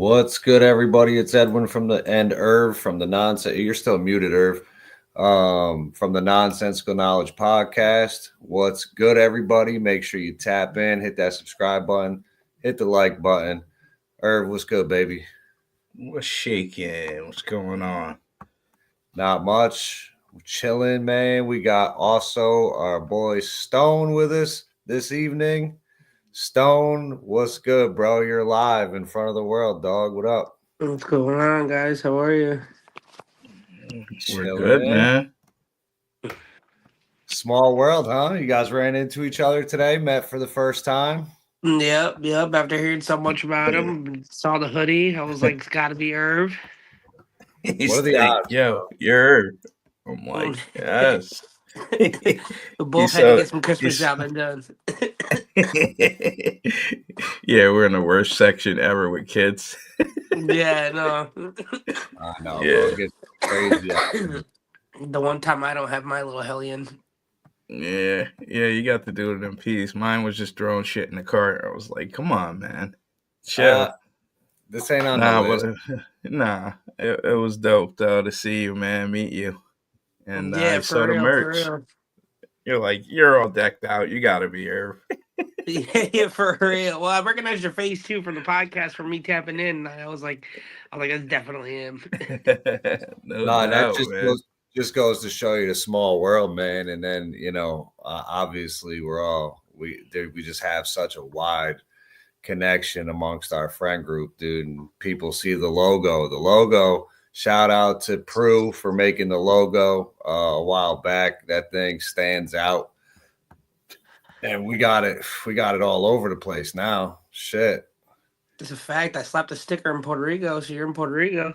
What's good, everybody? It's Edwin from the and Irv from the Nonsense. You're still muted, Irv. From the Nonsensical Knowledge Podcast. What's good, everybody? Make sure you tap in, hit that subscribe button, hit the like button. Irv, what's good, baby? What's shaking? What's going on? Not much. We're chilling, man. We got also our boy Stone with us this evening. Stone, what's good, bro? You're live in front of the world, dog. What up? What's going on, guys? How are you? We're good, man. Small world, huh? You guys ran into each other today, met for the first time. Yep. After hearing so much about him, saw the hoodie. I was like, it's got to be Irv. What are the odds? Yo, you're Irv. I'm like, yes. We both had to get some Christmas shopping done. Yeah, we're in the worst section ever with kids. Yeah, no. I know, yeah. Bro. It gets crazy. The one time I don't have my little hellion. Yeah, you got to do it in peace. Mine was just throwing shit in the cart. I was like, come on, man. Chill. This ain't on the list. It was dope, though, to see you, man, meet you. And I saw the merch. You're like, you're all decked out. You got to be here. Yeah, for real. Well, I recognized your face, too, from the podcast from me tapping in. I was like, that's definitely him. That just goes to show you the small world, man. And then, obviously we just have such a wide connection amongst our friend group, dude. And people see the logo. Shout out to Prue for making the logo a while back. That thing stands out. And we got it all over the place now. Shit. It's a fact. I slapped a sticker in Puerto Rico, so you're in Puerto Rico.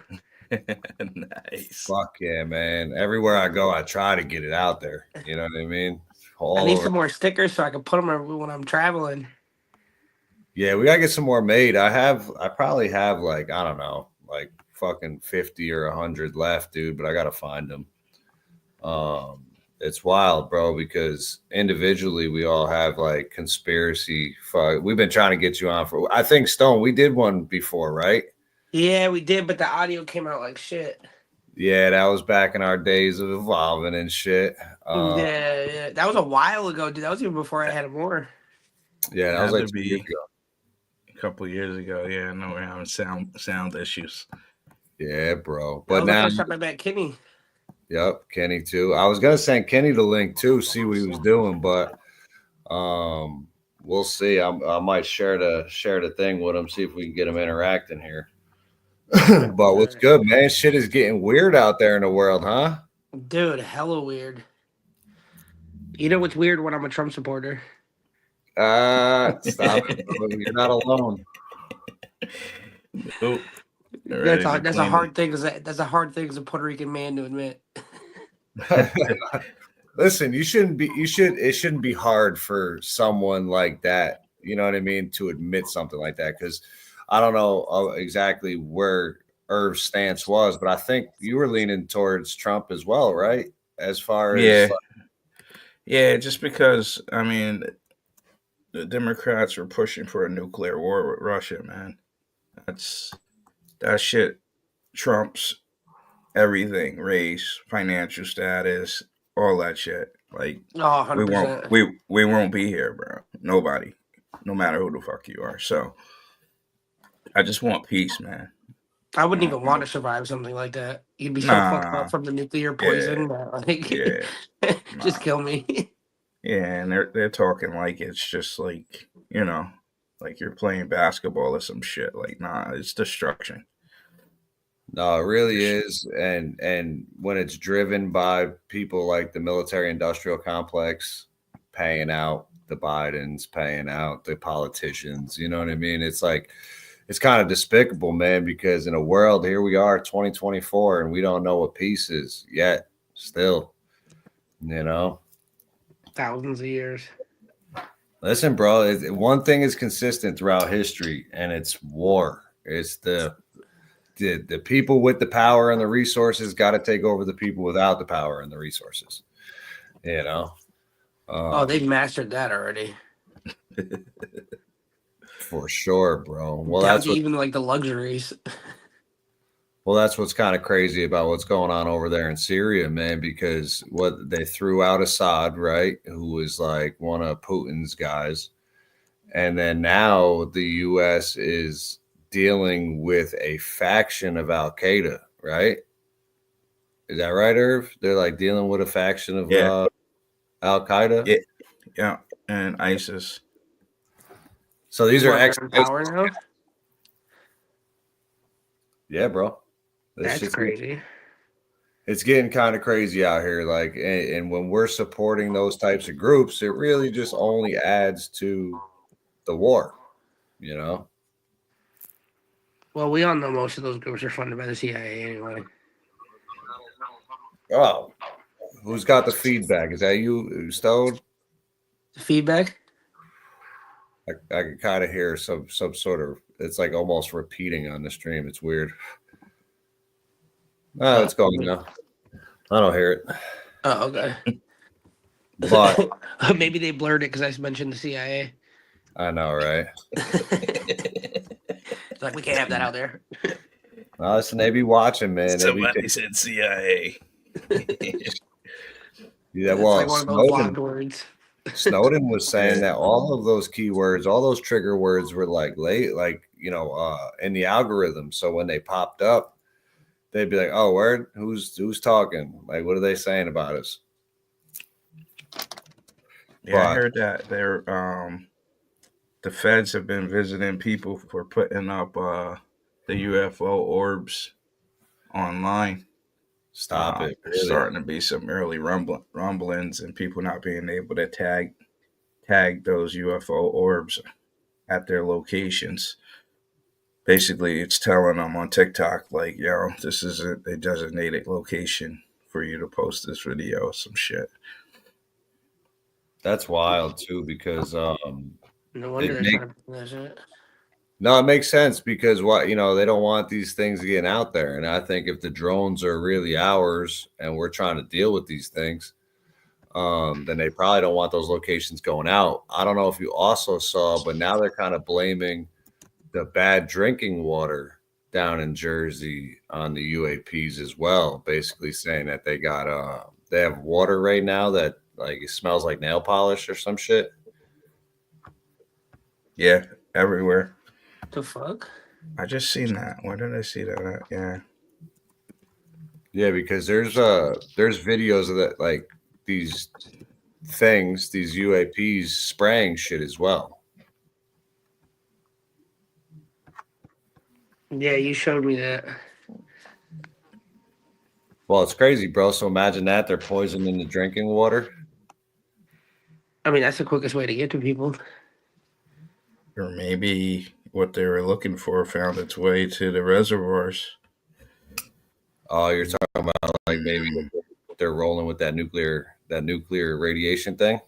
Nice. Fuck yeah, man. Everywhere I go, I try to get it out there. You know what I mean? I need some more stickers so I can put them when I'm traveling. Yeah, we gotta get some more made. I probably have like fucking 50 or 100 left, dude, but I gotta find them. It's wild, bro, because individually we all have like conspiracy. We've been trying to get you on for. I think Stone, we did one before, right? Yeah, we did, but the audio came out like shit. Yeah, that was back in our days of evolving and shit. Yeah, that was a while ago, dude. That was even before I had more. Yeah, that was like 2 years ago. A couple of years ago. Yeah, I know we're having sound issues. Yeah, bro. But now the first time I met Kenny. Yep, Kenny too. I was gonna send Kenny the link too, see what he was doing, but we'll see. I might share the thing with him, see if we can get him interacting here. But what's good, man? Shit is getting weird out there in the world, huh? Dude, hella weird. You know what's weird when I'm a Trump supporter? Stop it. You're not alone. Nope. That's a hard thing. That's a hard thing as a Puerto Rican man to admit. Listen, it shouldn't be hard for someone like that. You know what I mean? To admit something like that, because I don't know exactly where Irv's stance was, but I think you were leaning towards Trump as well, right? As far as just because I mean, the Democrats were pushing for a nuclear war with Russia, man. That shit trumps everything, race, financial status, all that shit. Like, 100%. we won't be here, bro. Nobody, no matter who the fuck you are. So I just want peace, man. I wouldn't even want to survive something like that. You'd be so fucked up from the nuclear poison. Just kill me. Yeah, and they're talking like it's just like, like you're playing basketball or some shit. Like, nah, it's destruction. No, it really is. And when it's driven by people like the military industrial complex paying out the Bidens, paying out the politicians, you know what I mean? It's like, it's kind of despicable, man, because in a world, here we are, 2024, and we don't know what peace is yet, still, Thousands of years. Listen, bro, one thing is consistent throughout history, and it's war. It's the people with the power and the resources got to take over the people without the power and the resources. They've mastered that already. For sure, bro. Well, down that's to what. even like the luxuries. Well, that's what's kind of crazy about what's going on over there in Syria, man. Because what they threw out Assad, right, who was like one of Putin's guys, and then now the U.S. is dealing with a faction of Al Qaeda, right? Is that right, Irv? They're like dealing with a faction of Al Qaeda. Yeah, yeah, and ISIS. So these are ex power now. Yeah, bro. That's crazy. It's getting kind of crazy out here. Like, and when we're supporting those types of groups, it really just only adds to the war, you know? Well, we all know most of those groups are funded by the CIA anyway. Oh, who's got the feedback? Is that you, Stone? The feedback? I can kind of hear some sort of, it's like almost repeating on the stream. It's weird. Oh, it's going now. I don't hear it. Oh, okay. But maybe they blurred it because I mentioned the CIA. I know, right? It's like, we can't have that out there. Listen, they be watching, man. Somebody said CIA. Yeah, well, like one of those blocked words. Snowden was saying that all of those keywords, all those trigger words were like in the algorithm. So when they popped up, they'd be like, "Oh, word, who's talking? Like, what are they saying about us?" Yeah, I heard that they're the feds have been visiting people for putting up the UFO orbs online. Stop it! There's starting to be some early rumblings and people not being able to tag those UFO orbs at their locations. Basically, it's telling them on TikTok, like, yo, this is a designated location for you to post this video, some shit. That's wild too, because no wonder they're trying to do that shit. No, it makes sense because they don't want these things getting out there. And I think if the drones are really ours and we're trying to deal with these things, then they probably don't want those locations going out. I don't know if you also saw, but now they're kind of blaming the bad drinking water down in Jersey on the UAPs as well, basically saying that they have water right now that like it smells like nail polish or some shit. Yeah, everywhere. The fuck? I just seen that. Where did I see that at? Yeah. Yeah, because there's videos of that, like these things, these UAPs spraying shit as well. Yeah, you showed me that. Well, it's crazy, bro. So imagine that they're poisoning the drinking water. I mean, that's the quickest way to get to people. Or maybe what they were looking for found its way to the reservoirs. Oh, you're talking about like maybe they're rolling with that nuclear radiation thing?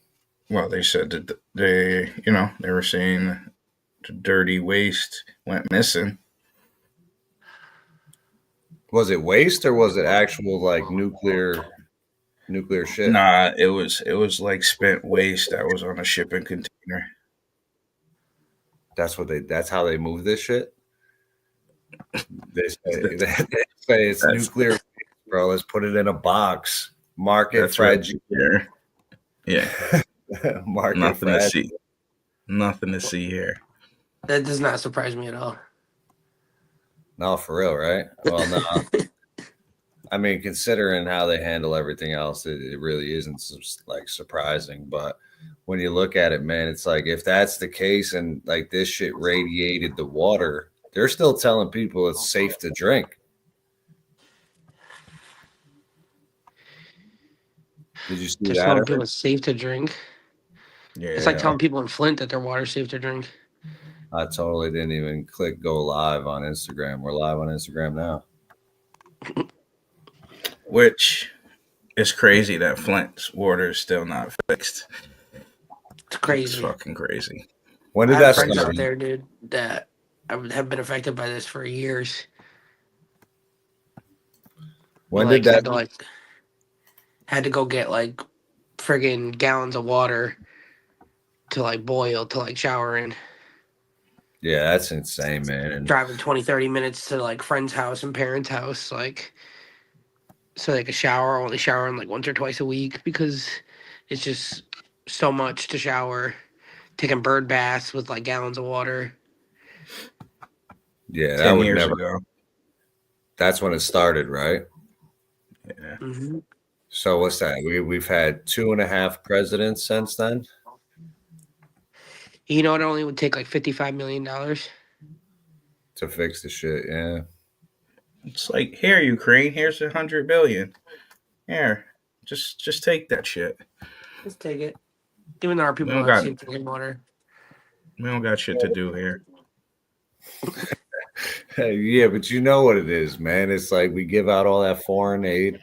Well, they said that they were saying the dirty waste went missing. Was it waste or was it actual like nuclear shit? Nah, it was like spent waste that was on a shipping container. That's how they move this shit. They say it's nuclear waste, bro. Let's put it in a box. Market fragile. Right. Yeah. Market Nothing fragile. to see. Nothing to see here. That does not surprise me at all. No, for real, right? Well, no. I mean, considering how they handle everything else, it really isn't like surprising. But when you look at it, man, it's like if that's the case and like this shit radiated the water, they're still telling people it's safe to drink. Did you see that? Telling people it's safe to drink. Yeah, it's like telling people in Flint that their water's safe to drink. I totally didn't even click go live on Instagram. We're live on Instagram now. Which is crazy that Flint's water is still not fixed. It's crazy. It's fucking crazy. When did that start? Friends out there, dude, that have been affected by this for years. When did that? Had to go get like friggin' gallons of water to like boil to like shower in. Yeah, that's insane, man. And driving 20, 30 minutes to like friend's house and parents' house, like so they could shower, only showering like once or twice a week because it's just so much to shower. Taking bird baths with like gallons of water. Yeah, 10 years ago. That's when it started, right? Yeah. Mm-hmm. So what's that? We've had 2.5 presidents since then. You know, it only would take like $55 million to fix the shit. Yeah, it's like, here, Ukraine, here's $100 billion. Here, just take that shit. Just take it. Even though our people don't see drinking water. We don't got shit to do here. Yeah, but you know what it is, man. It's like we give out all that foreign aid.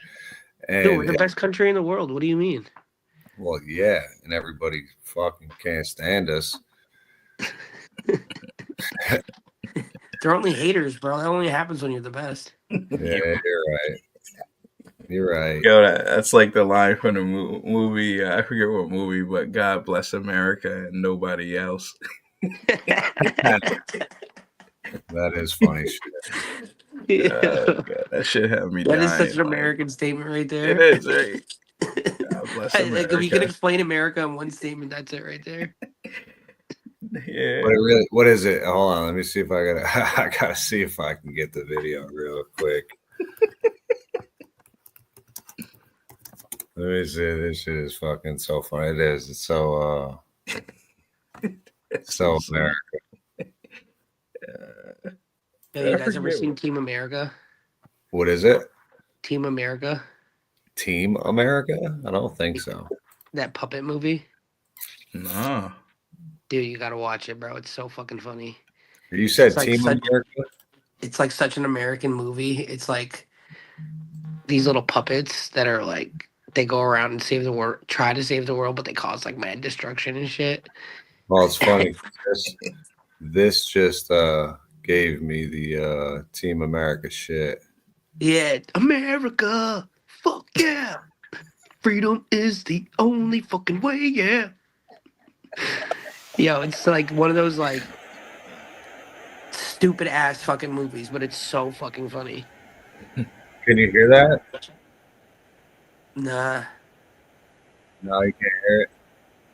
And dude, we're the best country in the world. What do you mean? Well, yeah, and everybody fucking can't stand us. They're only haters, bro. That only happens when you're the best. Yeah, you're right. You're right. Yo, that's like the line from the movie. I forget what movie, but God bless America and nobody else. That is funny shit. Yeah. God, that shit had me dying. That is such an American statement right there. It is, right? God bless America. Like if you can explain America in one statement, that's it right there. Yeah. What is it? Hold on, let me see if I gotta see if I can get the video real quick. Let me see. This shit is fucking so funny. It is. It's so so America. Have you guys ever seen Team America? What is it? Team America. Team America? I don't think so. That puppet movie? No. Dude, you gotta watch it, bro. It's so fucking funny. You said Team America? It's like such an American movie. It's like these little puppets that are like they go around and save the world, try to save the world, but they cause like mad destruction and shit. Well, it's funny. This just gave me the Team America shit. Yeah, America, fuck yeah. Freedom is the only fucking way, yeah. Yo, it's like one of those like stupid ass fucking movies, but it's so fucking funny. Can you hear that? Nah. No, you can't hear it.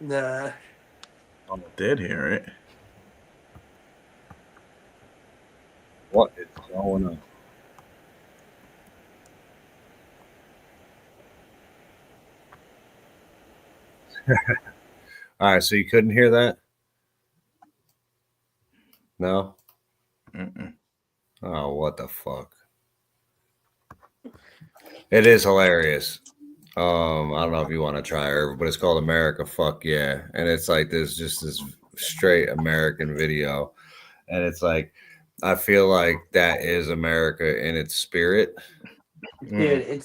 Nah. I did hear it. What is going on? All right, so you couldn't hear that? No? Mm-mm. Oh, what the fuck? It is hilarious. I don't know if you want to try it, but it's called America Fuck Yeah. And it's like this straight American video. And it's like, I feel like that is America in its spirit. Dude,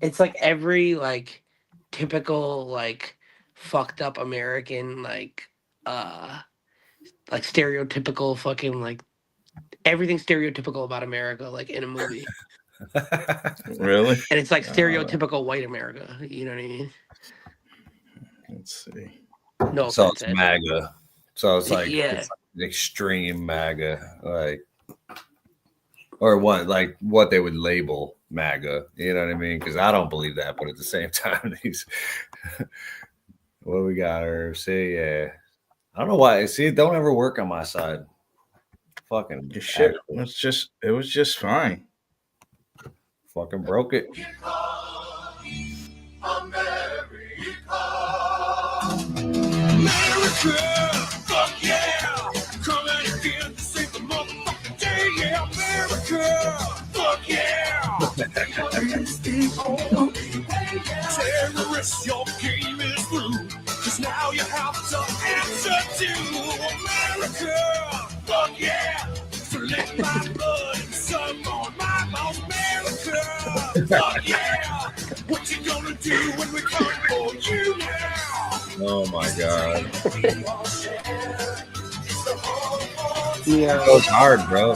it's like every like typical like fucked up American like stereotypical fucking like everything stereotypical about America like in a movie. Really? And it's like stereotypical white America, you know what I mean? Let's see. No, so it's MAGA. So it's like, yeah. it's like extreme MAGA, like, or what they would label MAGA. You know what I mean? Because I don't believe that, but at the same time, what we got her see, yeah. I don't know why. See, it don't ever work on my side. Fucking your shit was just fine. Fucking broke it. America, fuck yeah! Coming again to save the motherfucking day, yeah! America, fuck yeah! Terrorists, your game is through. Cause now you have to answer to America, fuck yeah! So lick my blood and suck on my mouth, America, fuck yeah! What you gonna do when we come for you now? Oh my god. Yeah. That was hard, bro.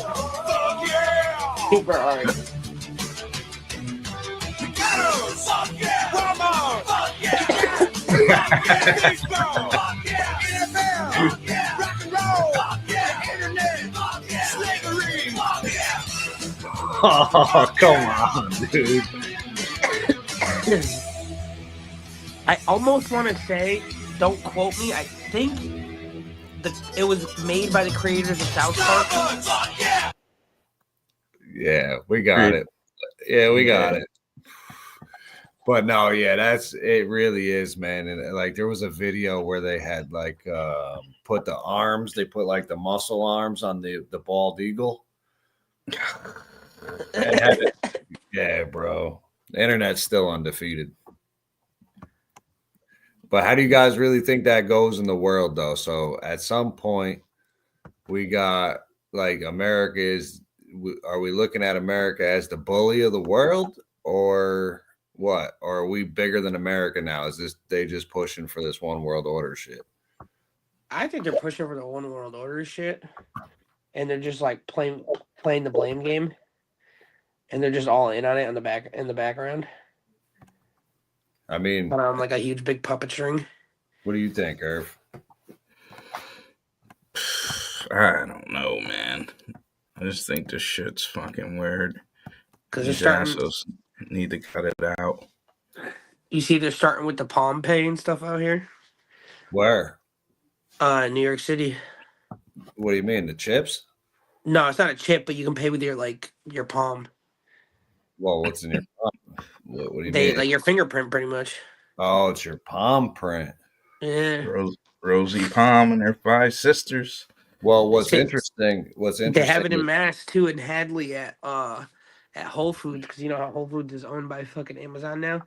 Super hard. Oh, come on, dude. I almost want to say, don't quote me, I think it was made by the creators of South Park. Yeah, we got it. Yeah, we got it. But no, yeah, it really is, man. And like there was a video where they had like put the arms, they put like the muscle arms on the bald eagle. Yeah, bro. The internet's still undefeated. But how do you guys really think that goes in the world, though? So at some point, we got like America is. Are we looking at America as the bully of the world, or what? Or are we bigger than America now? Is this they just pushing for this one world order shit? I think they're pushing for the one world order shit, and they're just like playing the blame game, and they're just all in on it in the background. I mean, on like a huge big puppet string. What do you think, Irv? I don't know, man. I just think this shit's fucking weird. Because these assholes need to cut it out. You see, they're starting with the Palm Pay and stuff out here. Where? New York City. What do you mean, the chips? No, it's not a chip, but you can pay with your palm. Well, what's in your palm? What do you mean? Like your fingerprint, pretty much. Oh, it's your palm print. Yeah. Rosie Palm and her 5 sisters. Well, what's interesting? They have it in Mass too, in Hadley at Whole Foods, because you know how Whole Foods is owned by fucking Amazon now.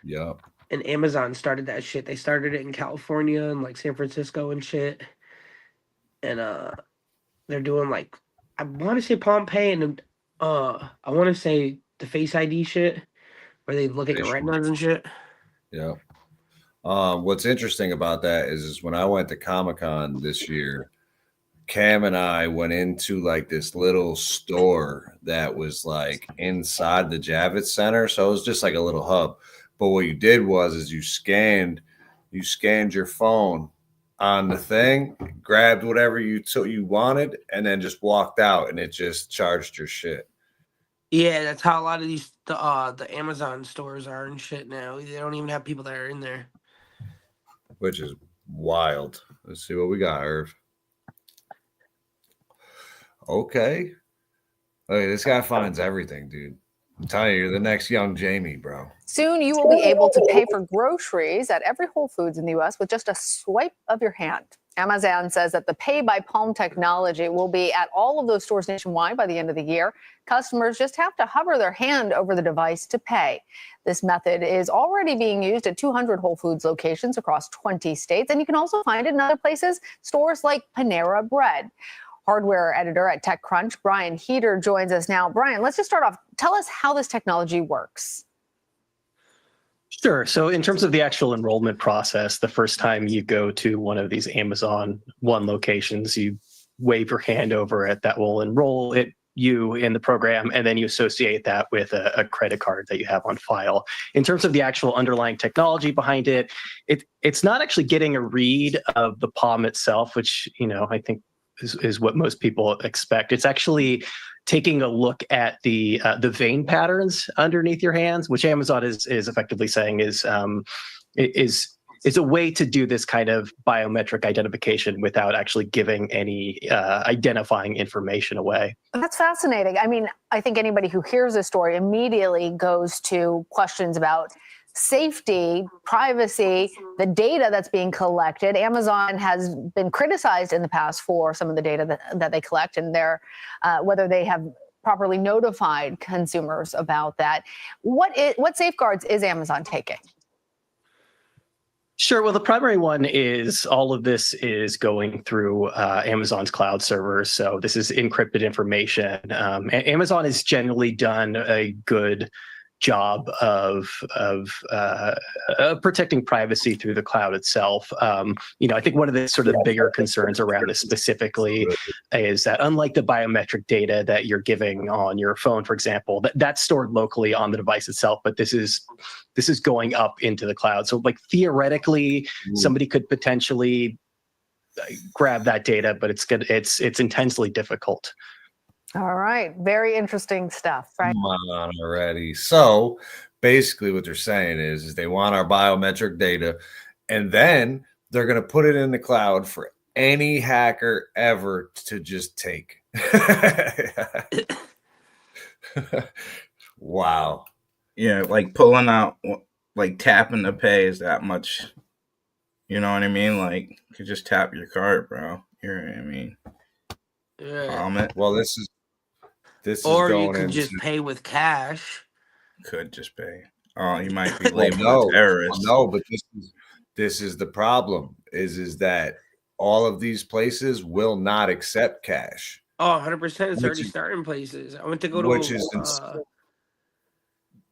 Yeah. And Amazon started that shit. They started it in California and like San Francisco and shit. And they're doing like, I want to say Palm Pay and I want to say the Face ID shit, where they look at your retinas and shit. Yeah. What's interesting about that is when I went to Comic-Con this year, Cam and I went into like this little store that was like inside the Javits Center. So it was just like a little hub. But what you did is you scanned your phone on the thing, grabbed whatever you wanted, and then just walked out, and it just charged your shit. Yeah, that's how a lot of these the Amazon stores are and shit now. They don't even have people that are in there. Which is wild. Let's see what we got, Irv. Okay. Hey, this guy finds everything, dude. I'm telling you, you're the next young Jamie, bro. Soon you will be able to pay for groceries at every Whole Foods in the U.S. with just a swipe of your hand. Amazon says that the Pay by Palm technology will be at all of those stores nationwide by the end of the year. Customers just have to hover their hand over the device to pay. This method is already being used at 200 Whole Foods locations across 20 states, and you can also find it in other places, stores like Panera Bread. Hardware editor at TechCrunch, Brian Heater, joins us now. Brian, let's just start off. Tell us how this technology works. Sure. So in terms of the actual enrollment process, the first time you go to one of these Amazon One locations, you wave your hand over it. That will enroll you in the program, and then you associate that with a credit card that you have on file. In terms of the actual underlying technology behind it, it's not actually getting a read of the palm itself, which I think is what most people expect. It's actually taking a look at the vein patterns underneath your hands, which Amazon is effectively saying is a way to do this kind of biometric identification without actually giving any identifying information away. That's fascinating. I mean, I think anybody who hears this story immediately goes to questions about safety, privacy, the data that's being collected. Amazon has been criticized in the past for some of the data that they collect, and whether they have properly notified consumers about that. What safeguards is Amazon taking? Sure. Well, the primary one is all of this is going through Amazon's cloud servers. So this is encrypted information. Amazon has generally done a good job of protecting privacy through the cloud itself. I think one of the sort of bigger concerns around this specifically is that unlike the biometric data that you're giving on your phone, for example, that's stored locally on the device itself, but this is going up into the cloud. So like theoretically, somebody could potentially grab that data, but it's intensely difficult. All right. Very interesting stuff, right? Come on already. So basically what they're saying is they want our biometric data, and then they're going to put it in the cloud for any hacker ever to just take. Wow. Yeah, like pulling out, like tapping to pay is that much. You know what I mean? Like, you could just tap your card, bro. You know what I mean? Yeah. Well, this is Or you going could into just pay with cash. Could just pay. Oh, you might be well, labeled no, a terrorist. no, but this is the problem is that all of these places will not accept cash. Oh, 100%. It's Which already is- starting places. I went to go to which is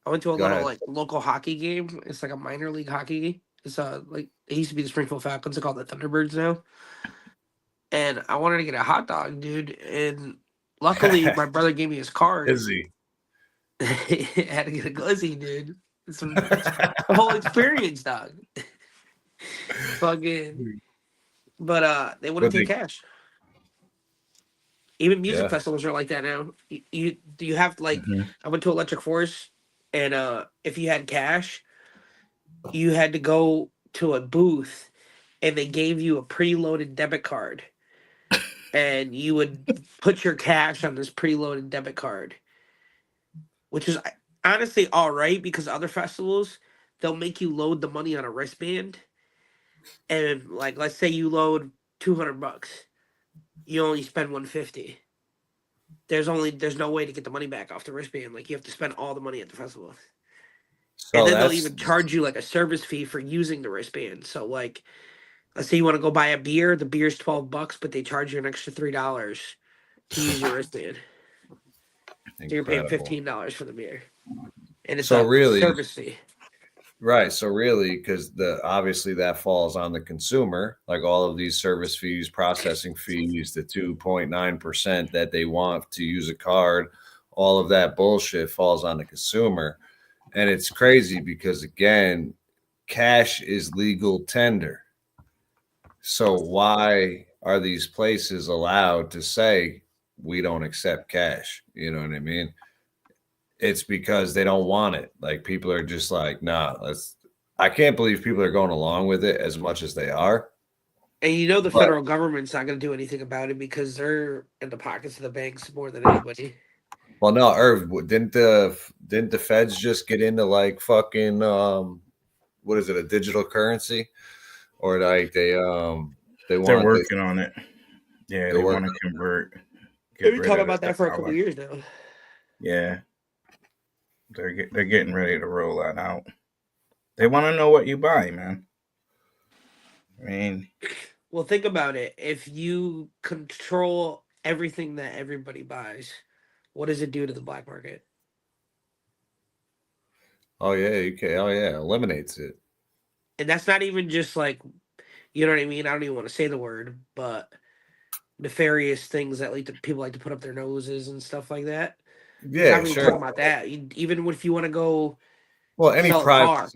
I went to a Go little ahead. like local hockey game. It's like a minor league hockey. It's like it used to be the Springfield Falcons. They're called the Thunderbirds now. And I wanted to get a hot dog, dude. And luckily, my brother gave me his card. Izzy. I had to get a glizzy, dude. It's the whole experience, dog. Fucking. But they wouldn't But take cash. Even music Yeah. festivals are like that now. You have like Mhm. I went to Electric Forest, and if you had cash, you had to go to a booth, and they gave you a preloaded debit card, and you would put your cash on this preloaded debit card, which is honestly all right because other festivals they'll make you load the money on a wristband, and like let's say you load $200, you only spend 150. There's no way to get the money back off the wristband. Like you have to spend all the money at the festival. So And then they'll that's even charge you like a service fee for using the wristband. So like let's say you want to go buy a beer, the beer's $12, but they charge you an extra $3 to use your wristband. So you're paying incredible. $15 for the beer. And it's So a really- service fee. Right. So really, because obviously that falls on the consumer, like all of these service fees, processing fees, the 2.9% that they want to use a card, all of that bullshit falls on the consumer. And it's crazy because again, cash is legal tender. So why are these places allowed to say we don't accept cash? You know what I mean? It's because they don't want it. Like people are just like, nah, I can't believe people are going along with it as much as they are. And you know the But- federal government's not going to do anything about it because they're in the pockets of the banks more than anybody. Well, no, Irv, didn't the feds just get into like fucking what is it, a digital currency? Or like They're working on it. Yeah, they want to convert. They've been talking about that for a couple years now. Yeah, they're getting ready to roll that out. They want to know what you buy, man. I mean, Well, think about it. If you control everything that everybody buys, what does it do to the black market? Oh yeah, you can. Oh yeah, eliminates it. And that's not even just like, you know what I mean? I don't even want to say the word, but nefarious things that people like to put up their noses and stuff like that. Yeah, Not really sure. talking about that. Even if you want to go Well, any sell a private, car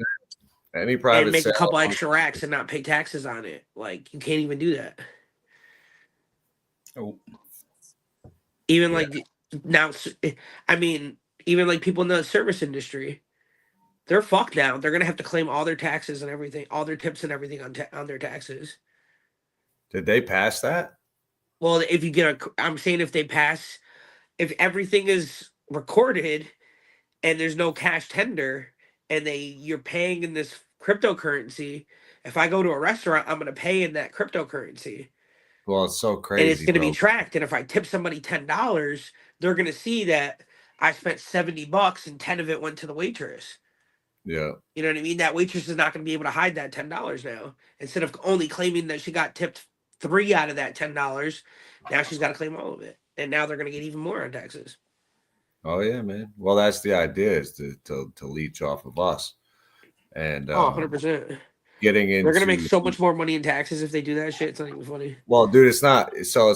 any private and make a sale- couple extra racks and not pay taxes on it, like you can't even do that. oh, Even like now, I mean, even like people in the service industry, they're fucked now. They're gonna have to claim all their taxes and everything, all their tips and everything on their taxes. Did they pass that? Well, if you get I'm saying if they pass, if everything is recorded and there's no cash tender and you're paying in this cryptocurrency, if I go to a restaurant, I'm gonna pay in that cryptocurrency. Well, it's so crazy. And it's going to bro. be tracked. And if I tip somebody $10, they're going to see that I spent $70 and 10 of it went to the waitress. Yeah. You know what I mean? That waitress is not going to be able to hide that $10 now. Instead of only claiming that she got tipped 3 out of that $10, now she's got to claim all of it. And now they're going to get even more on taxes. Oh yeah, man. Well, that's the idea, is to leech off of us. And 100%. getting into, They're going to make so much more money in taxes if they do that shit. It's not even funny. Well, dude, it's not. So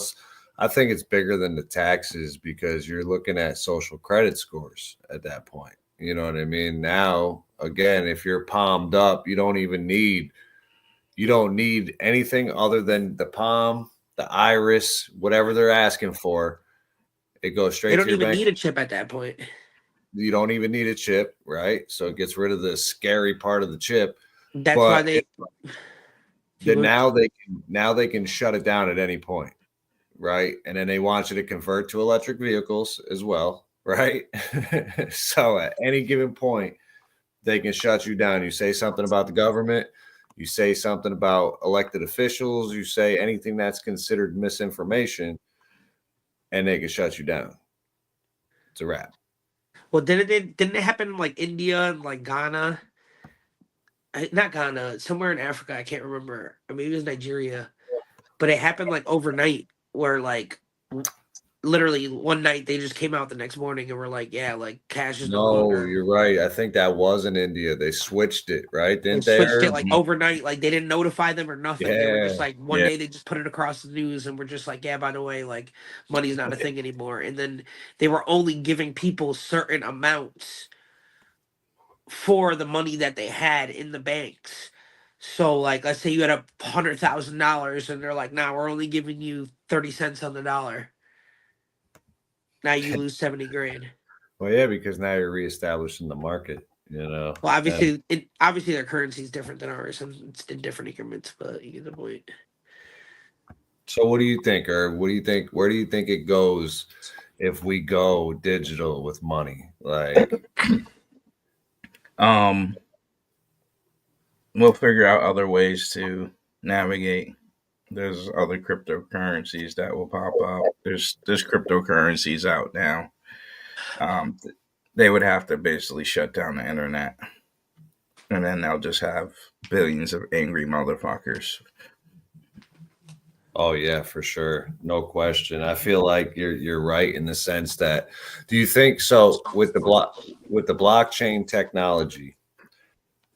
I think it's bigger than the taxes because you're looking at social credit scores at that point. You know what I mean? Now, again, if you're palmed up, you don't need anything other than the palm, the iris, whatever they're asking for. It goes They straight don't to your even bank. need a chip at that point. You don't even need a chip, right? So it gets rid of the scary part of the chip. That's But why they. then now they can shut it down at any point, right? And then they want you to convert to electric vehicles as well, right? So at any given point, they can shut you down. You say something about the government, you say something about elected officials, you say anything that's considered misinformation, and they can shut you down. It's a wrap. Well, didn't it happen in like India and like Ghana? Not Ghana, somewhere in Africa. I can't remember. Or maybe it was Nigeria, but it happened like overnight, where like literally one night they just came out the next morning and were like, "Yeah, like cash is no No, longer." you're right. I think that was in India. They switched it, right? They Didn't they? switched it Herb? like overnight. Like they didn't notify them or nothing. They were just Yeah. like one Yeah. day they just put it across the news and were just like, "Yeah, by the way, like money's not a thing anymore." And then they were only giving people certain amounts for the money that they had in the banks. So, like, let's say you had $100,000, and they're like, "Nah, we're only giving you 30 cents on the dollar." Now you lose 70 grand. Well, yeah, because now you're reestablishing the market, you know. Well, obviously their currency is different than ours, and it's in different increments. But you get the point. So what do you think, Herb? What do you think? Where do you think it goes if we go digital with money? Like, We'll figure out other ways to navigate. There's other cryptocurrencies that will pop up. There's cryptocurrencies out now. They would have to basically shut down the internet, and then they'll just have billions of angry motherfuckers. oh yeah, for sure, no question. I feel like you're right in the sense that. Do you think so with the blockchain technology?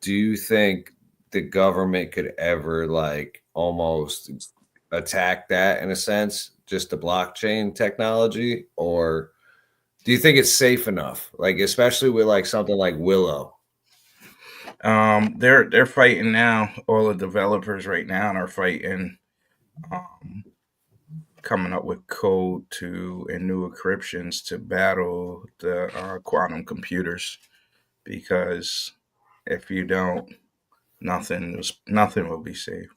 Do you think the government could ever like almost attack that in a sense, just the blockchain technology, or do you think it's safe enough? Like, especially with like something like Willow. They're fighting now. All the developers right now are fighting, coming up with code and new encryptions to battle the quantum computers, because if you don't, nothing will be safe.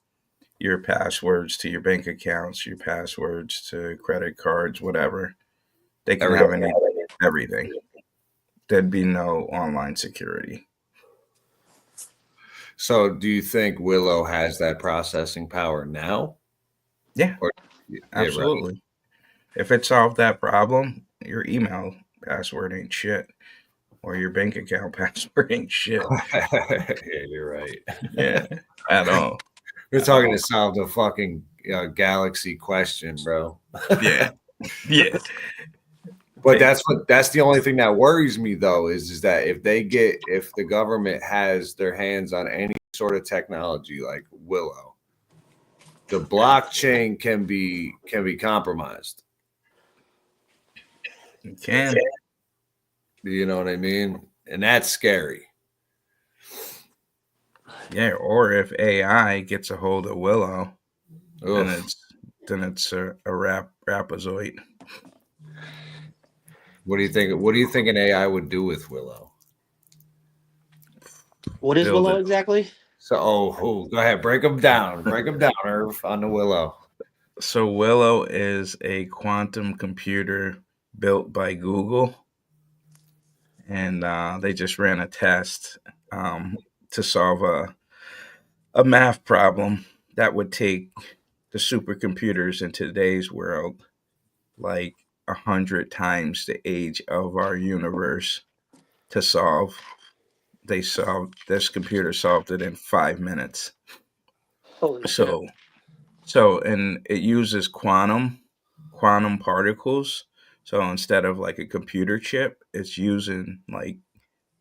Your passwords to your bank accounts, your passwords to credit cards, whatever, they can have everything. There'd be no online security. So do you think Willow has that processing power now? Yeah, absolutely. Right. If it solved that problem, your email password ain't shit, or your bank account password ain't shit. Yeah, you're right. Yeah, at all. We're talking to solve the fucking galaxy question, bro. Yeah. But that's the only thing that worries me though, is that if the government has their hands on any sort of technology like Willow, the blockchain can be compromised. It can. You know what I mean? And that's scary. Yeah, or if AI gets a hold of Willow, then it's a rapazoid. What do you think? What do you think an AI would do with Willow? What is Willow exactly? So, go ahead, break them down. Break them down, Irv, on the Willow. So Willow is a quantum computer built by Google, and they just ran a test to solve a math problem that would take the supercomputers in today's world like 100 times the age of our universe to solve. This computer solved it in 5 minutes. Holy so and it uses quantum particles. So instead of like a computer chip, it's using like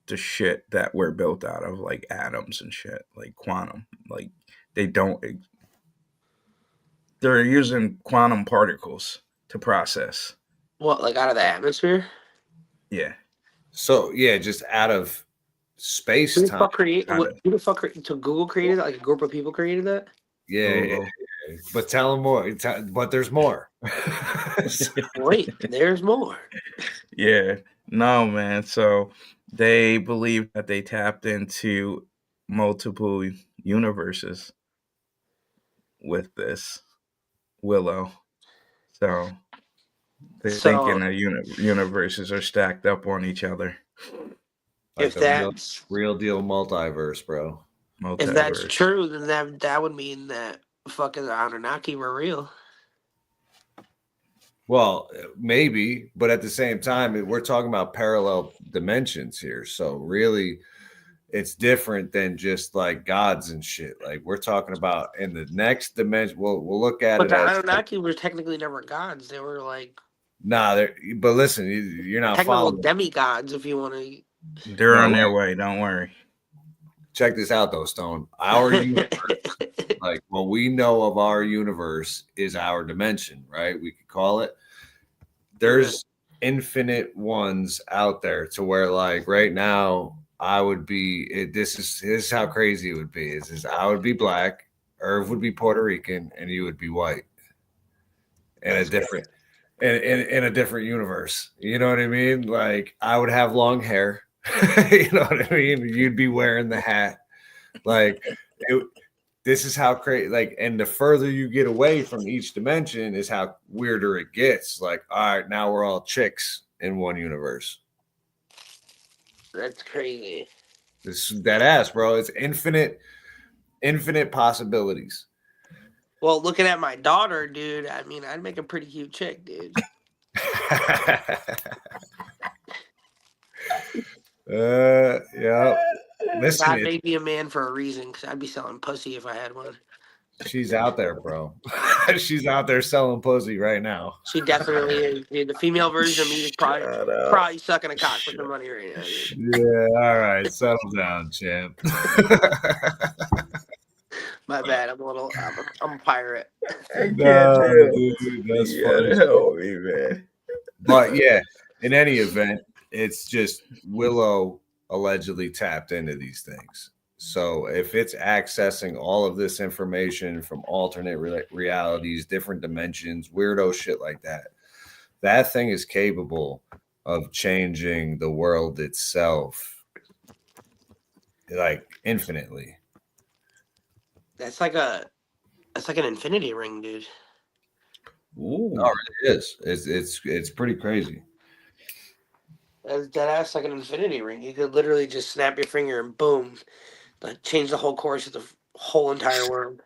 the shit that we're built out of, like atoms and shit, like quantum. Like they're using quantum particles to process. What, like out of the atmosphere? Yeah. So yeah, just out of space time. Who the fuck created? So Google created that? Like a group of people created that? Yeah. Google. But tell them more. But there's more. Wait, there's more. Yeah. No, man. So they believe that they tapped into multiple universes with this Willow. So they're So- thinking the universes are stacked up on each other. If the that's real deal multiverse, bro. if that's Multiverse. true, then that would mean that fucking the Anunnaki were real. Well, maybe, but at the same time, we're talking about parallel dimensions here. So really, it's different than just like gods and shit. Like we're talking about in the next dimension. We'll look at But it the as Anunnaki were technically never gods. They were like but listen, you're not technical following. demigods, if you want to. They're on their way. Don't worry. Check this out, though, Stone. Our universe, like what we know of our universe, is our dimension, right? We could call it. There's infinite ones out there to where, like, right now, I would be. This is how crazy it would be. Is I would be black, Irv would be Puerto Rican, and you would be white. In a different universe. You know what I mean? Like I would have long hair. You know what I mean? You'd be wearing the hat. Like this is how crazy. Like, and the further you get away from each dimension is how weirder it gets. Like, all right, now we're all chicks in one universe. That's crazy. That ass, bro. It's infinite possibilities. Well, looking at my daughter, dude, I mean, I'd make a pretty cute chick, dude. Yeah. Listen, God made me a man for a reason, because I'd be selling pussy if I had one. she's out there, bro. She's out there selling pussy right now. She definitely is, dude. The female version of me is probably sucking a cock for the money right now, dude. Yeah, all right. Settle down, champ. My bad. I'm a pirate. No, dude, that's funny. Help me, man. But yeah, in any event, it's just Willow allegedly tapped into these things. So if it's accessing all of this information from alternate realities, different dimensions, weirdo shit like that, that thing is capable of changing the world itself, like infinitely. That's like an infinity ring, dude. Ooh. Oh, it is. It's pretty crazy. That's like an infinity ring. You could literally just snap your finger and boom, like change the whole course of the whole entire world.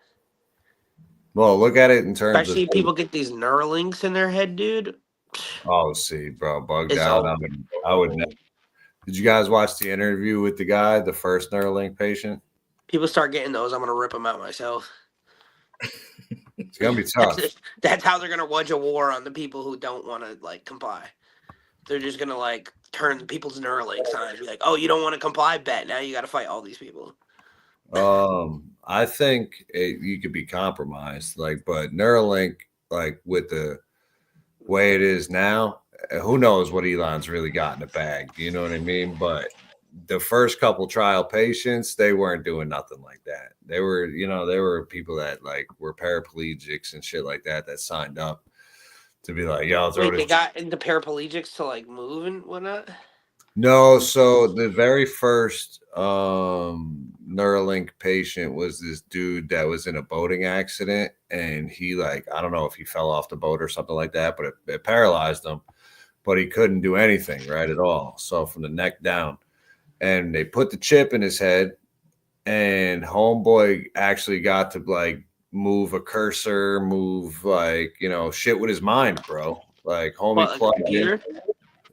Well, look at it in terms Especially of if people get these Neuralinks in their head, dude. Oh, see, bro, bugged It's out. all- I would never. Did you guys watch the interview with the guy, the first Neuralink patient? People start getting those, I'm gonna rip them out myself. It's gonna be tough. That's how they're gonna wage a war on the people who don't want to like comply. They're just gonna like turn people's Neuralinks on and be like, "Oh, you don't want to comply? Bet now you got to fight all these people." I think you could be compromised, but Neuralink, like with the way it is now, who knows what Elon's really got in the bag? You know what I mean? But the first couple trial patients, they weren't doing nothing like that. They were people that like were paraplegics and shit like that signed up to be like, "Yo, throw Wait, this." they got into paraplegics to like move and whatnot. No, so the very first Neuralink patient was this dude that was in a boating accident, and he I don't know if he fell off the boat or something like that, but it paralyzed him, but he couldn't do anything right at all. So from the neck down, and they put the chip in his head, and homeboy actually got to move a cursor, move shit with his mind, bro. Like homie What, like a plugged in. computer?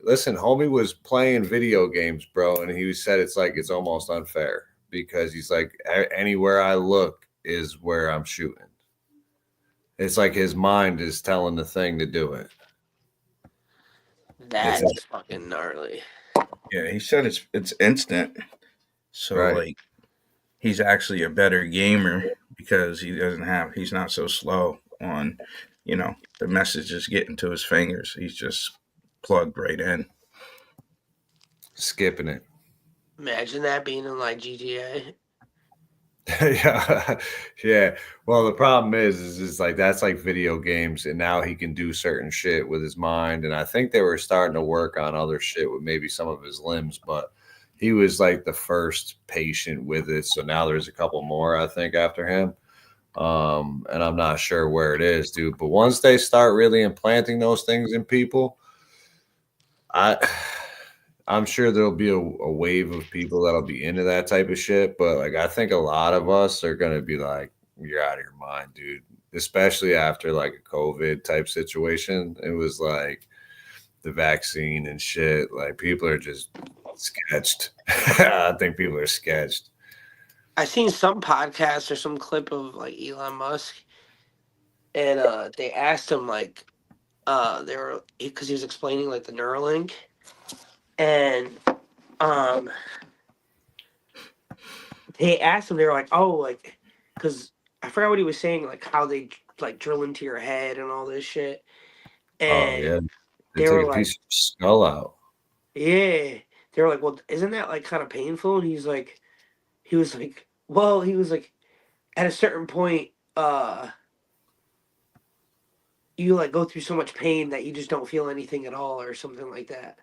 Listen, homie was playing video games, bro, and he said it's almost unfair because he's like, anywhere I look is where I'm shooting. It's like his mind is telling the thing to do it. That's fucking gnarly. Yeah, he said it's instant. So Right. he's actually a better gamer because he's not so slow on, the messages getting to his fingers. He's just plugged right in. Skipping it. Imagine that being in like GTA. Yeah, yeah. Well, the problem is like that's like video games, and now he can do certain shit with his mind. And I think they were starting to work on other shit with maybe some of his limbs, but he was like the first patient with it. So now there's a couple more, I think, after him. And I'm not sure where it is, dude. But once they start really implanting those things in people, I I'm sure there'll be a wave of people that'll be into that type of shit. But like I think a lot of us are gonna be like, you're out of your mind, dude. Especially after like a COVID type situation. It was like the vaccine and shit. Like people are just sketched. I think people are sketched. I seen some podcast or some clip of like Elon Musk, and they asked him like, they were because he was explaining like the Neuralink, and um, they asked him, they were like, oh, like, because I forgot what he was saying, like how they like drill into your head and all this shit, Oh and yeah. They they take were a like, piece of skull out. yeah, they were like, well, isn't that like kind of painful? And he was like, well, he was like, at a certain point, you like go through so much pain that you just don't feel anything at all or something like that.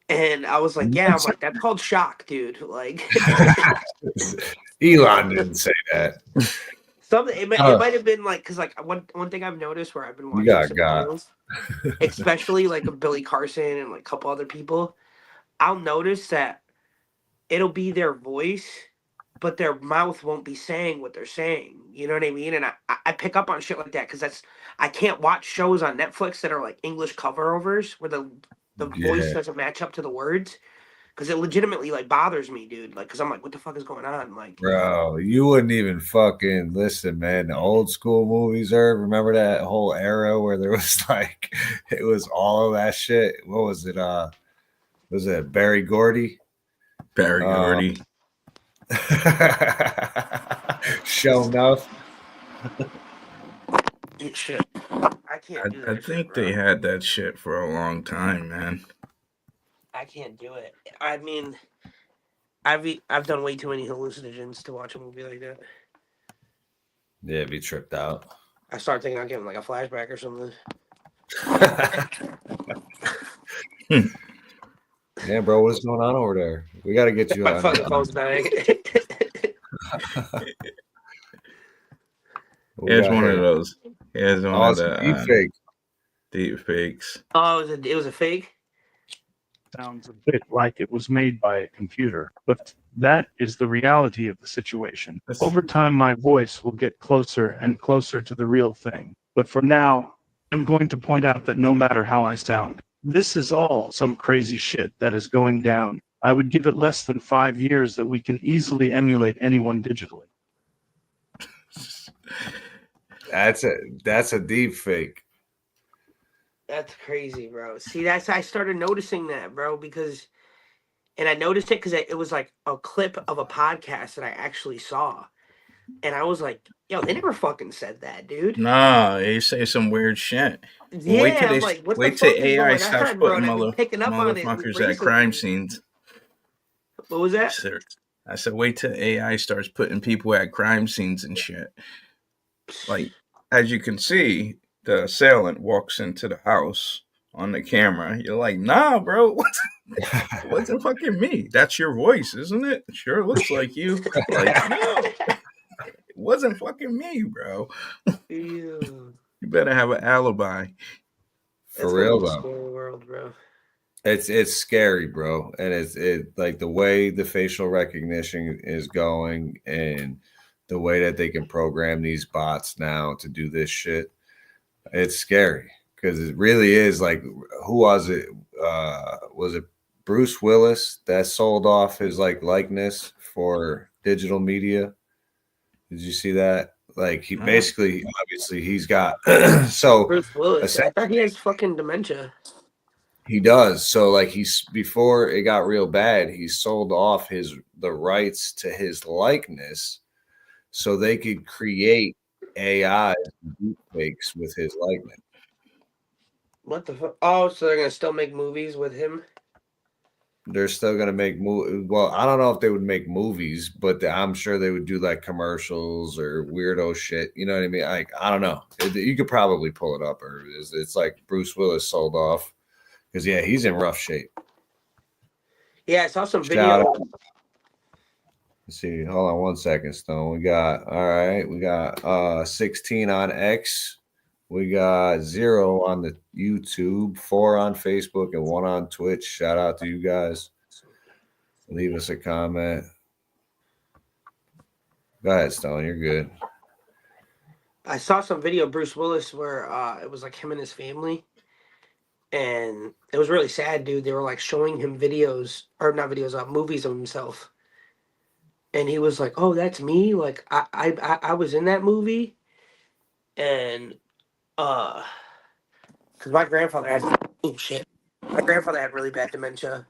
And I was like, yeah, I'm like, that's called shock, dude. Like Elon didn't say that. something it might have been like because like one thing I've noticed where I've been You watching got. videos, especially like of Billy Carson and like a couple other people, I'll notice that it'll be their voice, but their mouth won't be saying what they're saying. You know what I mean? And I pick up on shit like that because I can't watch shows on Netflix that are like English cover overs where the voice Yeah, doesn't match up to the words because it legitimately like bothers me, dude. Like, because I'm like, what the fuck is going on? Like, bro, you wouldn't even fucking listen, man. The old school movies, remember that whole era where there was like it was all of that shit. What was it? Was it Barry Gordy? Barry Gordy. Show enough. shit. I can't do that. I think they had that shit for a long time, man. I can't do it. I mean, I've done way too many hallucinogens to watch a movie like that. Yeah, be tripped out. I start thinking I'm getting like a flashback or something. Yeah, bro, what's going on over there? We got to get you My on. fucking phone's dying. Here's one of those. Here's one of the deep fake. deep fakes. Oh, it was a fake? Sounds a bit like it was made by a computer, but that is the reality of the situation. Over time, my voice will get closer and closer to the real thing. But for now, I'm going to point out that no matter how I sound, this is all some crazy shit that is going down. I would give it less than 5 years that we can easily emulate anyone digitally. That's a deep fake. That's crazy, bro. See, I started noticing that, bro, because, and I noticed it because it was like a clip of a podcast that I actually saw. And I was like, yo, they never fucking said that, dude. Nah, they say some weird shit. Yeah, Wait till I'm like, what the wait fuck till is AI going starts on, bro? putting And I've been picking up on it motherfuckers recently. at crime scenes. What was that? I said, wait till AI starts putting people at crime scenes and shit. Like, as you can see, the assailant walks into the house on the camera. You're like, nah, bro, it wasn't fucking me. That's your voice, isn't it? Sure looks like you. Like, no, it wasn't fucking me, bro. Ew. You better have an alibi. For real That's though. a scary world, bro. It's scary, bro. And it like the way the facial recognition is going and the way that they can program these bots now to do this shit. It's scary because it really is like, who was it? Was it Bruce Willis that sold off his like likeness for digital media? Did you see that? Like he basically, obviously, he's got so Bruce Willis. I thought he has fucking dementia. he does. So like he's before it got real bad, he sold off the rights to his likeness so they could create AI deepfakes with his likeness. What the fuck? Oh, so they're gonna still make movies with him? they're still gonna make well, I don't know if they would make movies, but I'm sure they would do like commercials or weirdo shit. You know what I mean? Like, I don't know. You could probably pull it up, or it's like Bruce Willis sold off because yeah, he's in rough shape. Yeah, I saw some Shout video. out. Let's see. Hold on 1 second, Stone. We got 16 on X. We got 0 on the YouTube, 4 on Facebook, and 1 on Twitch. Shout out to you guys. Leave us a comment. Go ahead, Stone. You're good. I saw some video of Bruce Willis where it was like him and his family. And it was really sad, dude. They were like showing him videos, or not videos, movies of himself. And he was like, "Oh, that's me. Like I was in that movie." And because my grandfather had my grandfather had really bad dementia.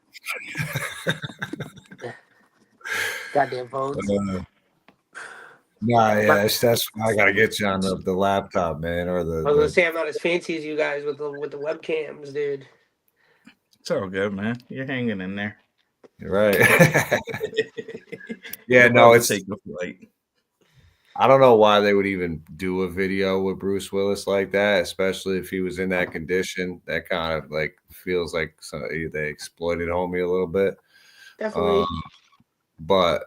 Goddamn phones. Nah, yeah, that's I gotta get you on the laptop, man, or I was gonna say I'm not as fancy as you guys with the webcams, dude. It's all good, man. You're hanging in there. You're right. Yeah, no, it's take the flight. I don't know why they would even do a video with Bruce Willis like that, especially if he was in that condition. That kind of like feels like they exploited homie a little bit. Definitely. But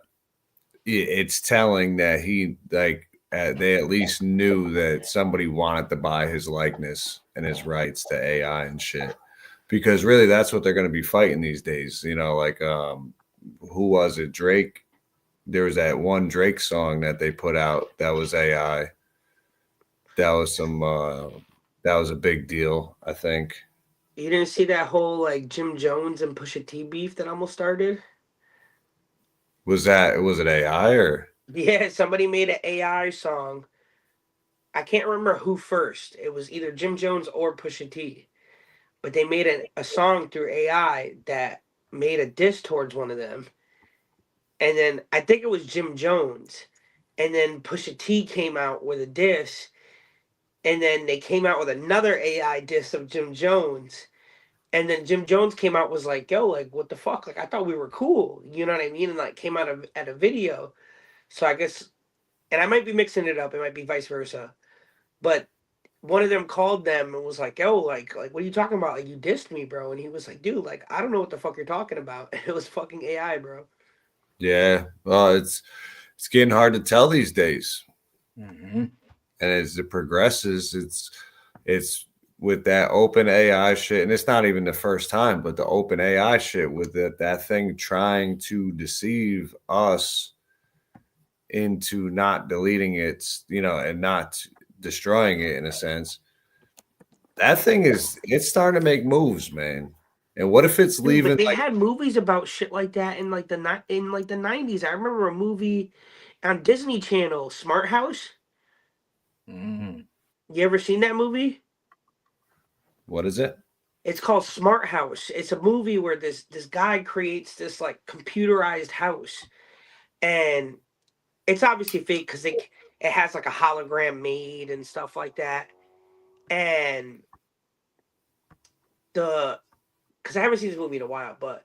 it's telling that he they at least knew that somebody wanted to buy his likeness and his rights to AI and shit. Because really that's what they're going to be fighting these days. You know, like who was it? Drake. There was that one Drake song that they put out that was AI. That was that was a big deal, I think. You didn't see that whole like Jim Jones and Pusha T beef that almost started? Was it AI or? Yeah, somebody made an AI song. I can't remember who first. It was either Jim Jones or Pusha T. But they made a song through AI that made a diss towards one of them. And then I think it was Jim Jones. And then Pusha T came out with a diss. And then they came out with another AI diss of Jim Jones. And then Jim Jones came out was like, yo, like, what the fuck? Like, I thought we were cool. You know what I mean? And like came out at a video. So I guess, and I might be mixing it up. It might be vice versa. But one of them called them and was like, yo, like what are you talking about? Like, you dissed me, bro. And he was like, dude, like, I don't know what the fuck you're talking about. It was fucking AI, bro. Yeah. Well, it's getting hard to tell these days. Mm-hmm. And as it progresses, it's with that open AI shit, and it's not even the first time, but the open AI shit with that thing trying to deceive us into not deleting it, you know, and not destroying it in a sense. That thing it's starting to make moves, man. And what if it's leaving? But they had movies about shit like that in like the 90s. I remember a movie on Disney Channel, Smart House. Mm-hmm. You ever seen that movie? What is it? It's called Smart House. It's a movie where this guy creates this like computerized house, and it's obviously fake because it has like a hologram made and stuff like that. And because I haven't seen this movie in a while, but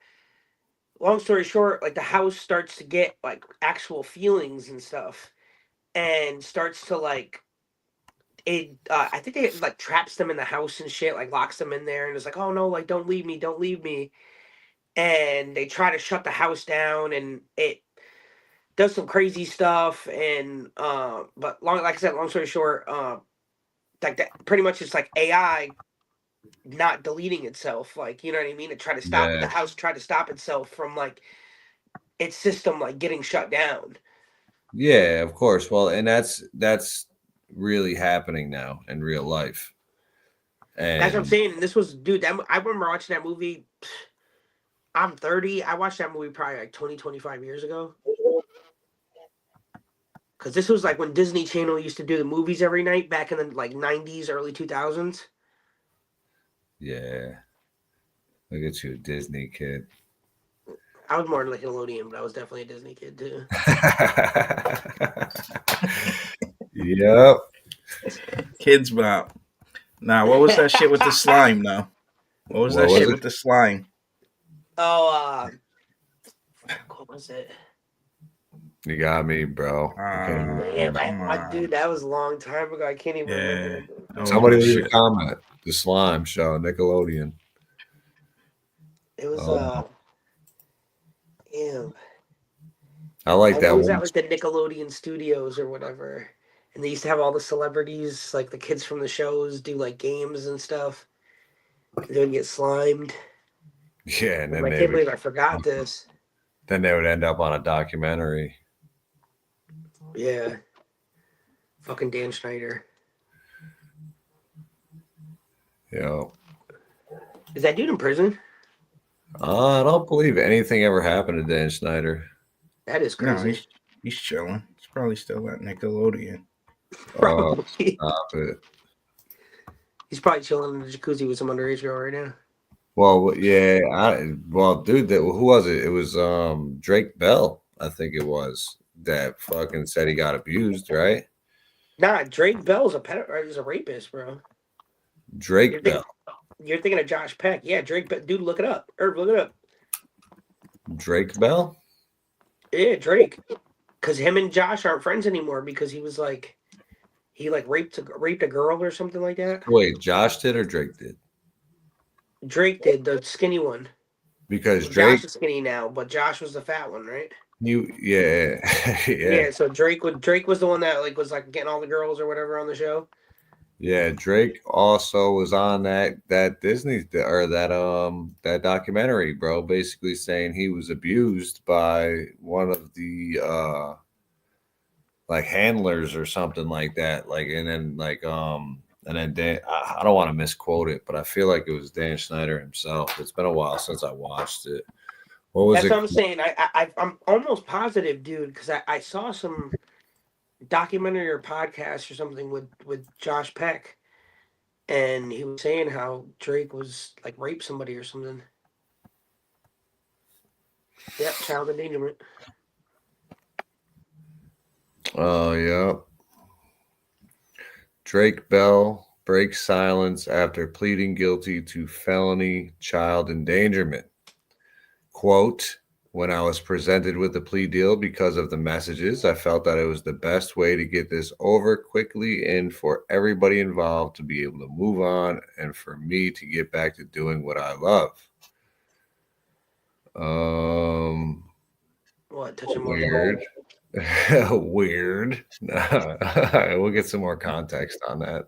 long story short, like the house starts to get like actual feelings and stuff, and starts to like it. I think it like traps them in the house and shit, like locks them in there, and it's like, oh no, like don't leave me. And they try to shut the house down, and it does some crazy stuff. And but like I said, long story short, like that pretty much it's like AI not deleting itself, like, you know what I mean? It tried to stop the house tried to stop itself from like its system like getting shut down. Yeah, of course. Well, and that's really happening now in real life. And that's what I'm saying. And this was, dude, I remember watching that movie. I'm 30. I watched that movie probably like 25 years ago. Because this was like when Disney Channel used to do the movies every night back in the like 90s, early 2000s. Yeah. Look at you, Disney kid. I was more like Nickelodeon, but I was definitely a Disney kid too. Yep. Kids Bop. Nah, what was that shit with the slime though? What was that shit with the slime? Oh, what was it? You got me, bro. Damn, dude, that was a long time ago. I can't even remember. Somebody leave a comment. The Slime Show, Nickelodeon. It was damn. I like that It was one. at like the Nickelodeon Studios or whatever, and they used to have all the celebrities, like the kids from the shows, do like games and stuff. They would get slimed. Yeah, and then I can't believe I forgot this. Then they would end up on a documentary. Yeah. Fucking Dan Schneider. Yeah. Is that dude in prison? I don't believe anything ever happened to Dan Schneider. That is crazy. No, he's chilling. He's probably still at Nickelodeon. Probably. Stop it. He's probably chilling in the jacuzzi with some underage girl right now. Well, yeah. Dude, who was it? It was Drake Bell, I think it was, that fucking said he got abused, right? Nah, Drake Bell's is a rapist, bro. Drake Bell. You're thinking of Josh Peck. Yeah, Drake Bell. Dude, look it up. Look it up. Drake Bell? Yeah, Drake. Because him and Josh aren't friends anymore because he was like, raped a girl or something like that. Wait, Josh did or Drake did? Drake did, the skinny one. Because Drake, Josh is skinny now, but Josh was the fat one, right? yeah. Yeah. So Drake was the one that was getting all the girls or whatever on the show. Yeah, Drake also was on that Disney or that documentary, bro. Basically saying he was abused by one of the handlers or something like that. And then Dan, I don't want to misquote it, but I feel like it was Dan Schneider himself. It's been a while since I watched it. That's what I'm saying. I'm almost positive, dude, because I saw some documentary or podcast or something with Josh Peck, and he was saying how Drake was raped somebody or something. Yep, child endangerment. Oh, yeah. Drake Bell breaks silence after pleading guilty to felony child endangerment. Quote, when I was presented with the plea deal because of the messages, I felt that it was the best way to get this over quickly and for everybody involved to be able to move on and for me to get back to doing what I love. What? Touching weird. Weird. We'll get some more context on that.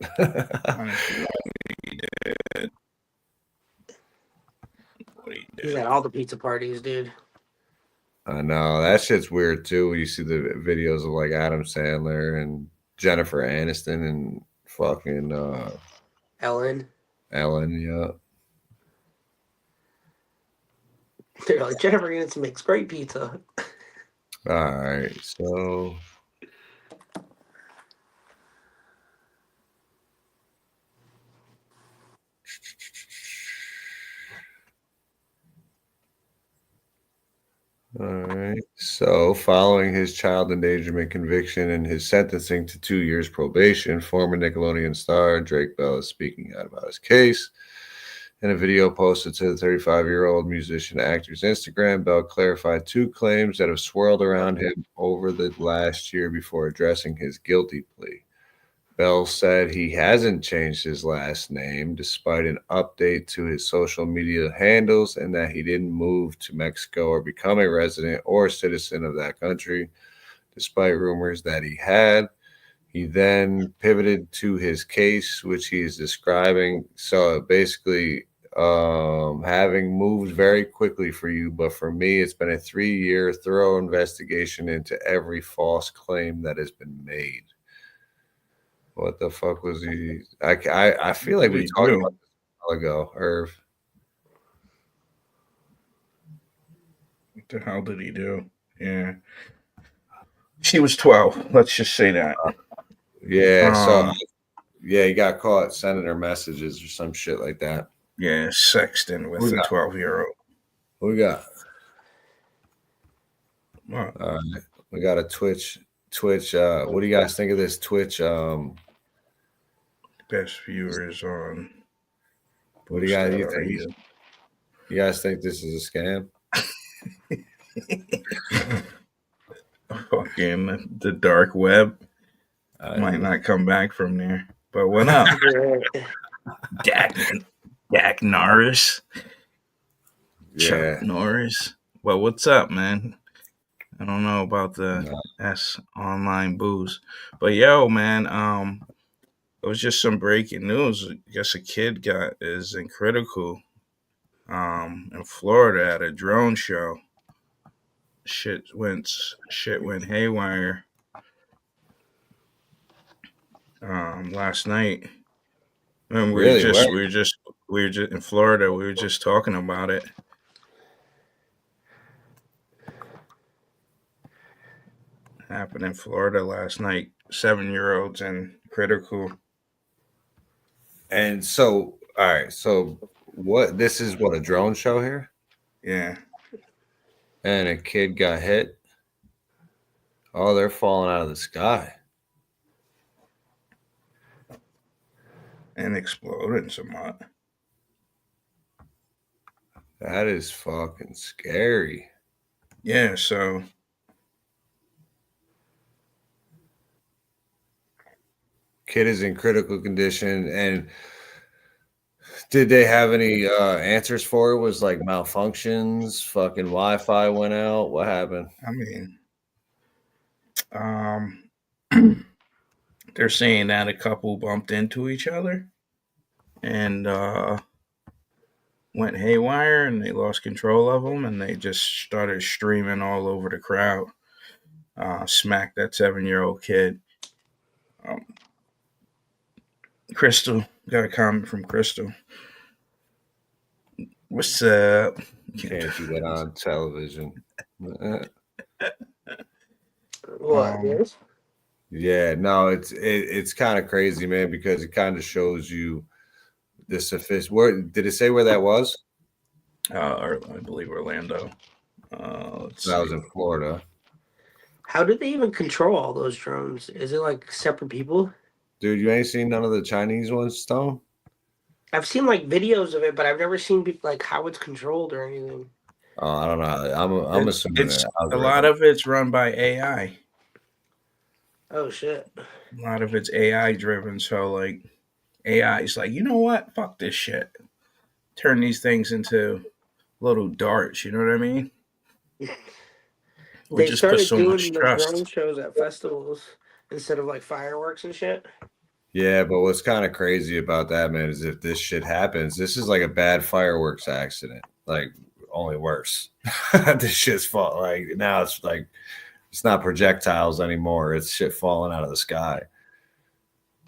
He's at all the pizza parties, dude. I know that shit's weird too. When you see the videos of Adam Sandler and Jennifer Aniston and fucking Ellen, yeah. They're like, Jennifer Aniston makes great pizza. All right, so all right. So, following his child endangerment conviction and his sentencing to 2 years probation, former Nickelodeon star Drake Bell is speaking out about his case. In a video posted to the 35-year-old musician actor's Instagram, Bell clarified 2 claims that have swirled around him over the last year before addressing his guilty plea. Bell said he hasn't changed his last name despite an update to his social media handles and that he didn't move to Mexico or become a resident or citizen of that country, despite rumors that he had. He then pivoted to his case, which he is describing. So basically, having moved very quickly for you, but for me, it's been a 3-year thorough investigation into every false claim that has been made. What the fuck was he? I feel like we talked about this a while ago, Irv. What the hell did he do? Yeah. She was 12. Let's just say that. Yeah, he got caught sending her messages or some shit like that. Yeah, sexting with a 12-year-old. What we got? What? All right, we got a Twitch. What do you guys think of this Twitch? Best viewers on. What do you guys think? You guys think this is a scam? Fucking the dark web might not come back from there. But what up, Dak Norris? Chuck Norris. Well, what's up, man? I don't know about the S online booze, but yo, man, it was just some breaking news. I guess a kid is in critical, in Florida at a drone show. Shit went haywire, last night, and we were just in Florida. We were just talking about it. Happened in Florida last night. 7-year-olds in critical. And so, all right. So, this is a drone show here? Yeah. And a kid got hit. Oh, they're falling out of the sky. And exploding somewhat. That is fucking scary. Yeah, so kid is in critical condition. And did they have any answers for it? Was like malfunctions, fucking Wi-Fi went out? What happened? I mean, they're saying that a couple bumped into each other and went haywire, and they lost control of them, and they just started streaming all over the crowd. Smacked that 7-year-old kid. Crystal, got a comment from Crystal. What's up? Can't see that on television. What? Yeah, no, it's kind of crazy, man, because it kind of shows you the sophistication. Where did it say where that was? I believe Orlando. That was in Florida. How did they even control all those drones? Is it like separate people? Dude, you ain't seen none of the Chinese ones, Stone? I've seen like videos of it, but I've never seen like how it's controlled or anything. Oh, I don't know. I'm assuming it's a lot of it's run by AI. Oh shit! A lot of it's AI driven. So like AI is like, you know what? Fuck this shit. Turn these things into little darts. You know what I mean? They just started doing the drone shows at festivals instead of like fireworks and shit. Yeah, but what's kind of crazy about that, man, is if this shit happens, this is like a bad fireworks accident. Like, only worse. This shit's fall. Like, now it's like, it's not projectiles anymore. It's shit falling out of the sky.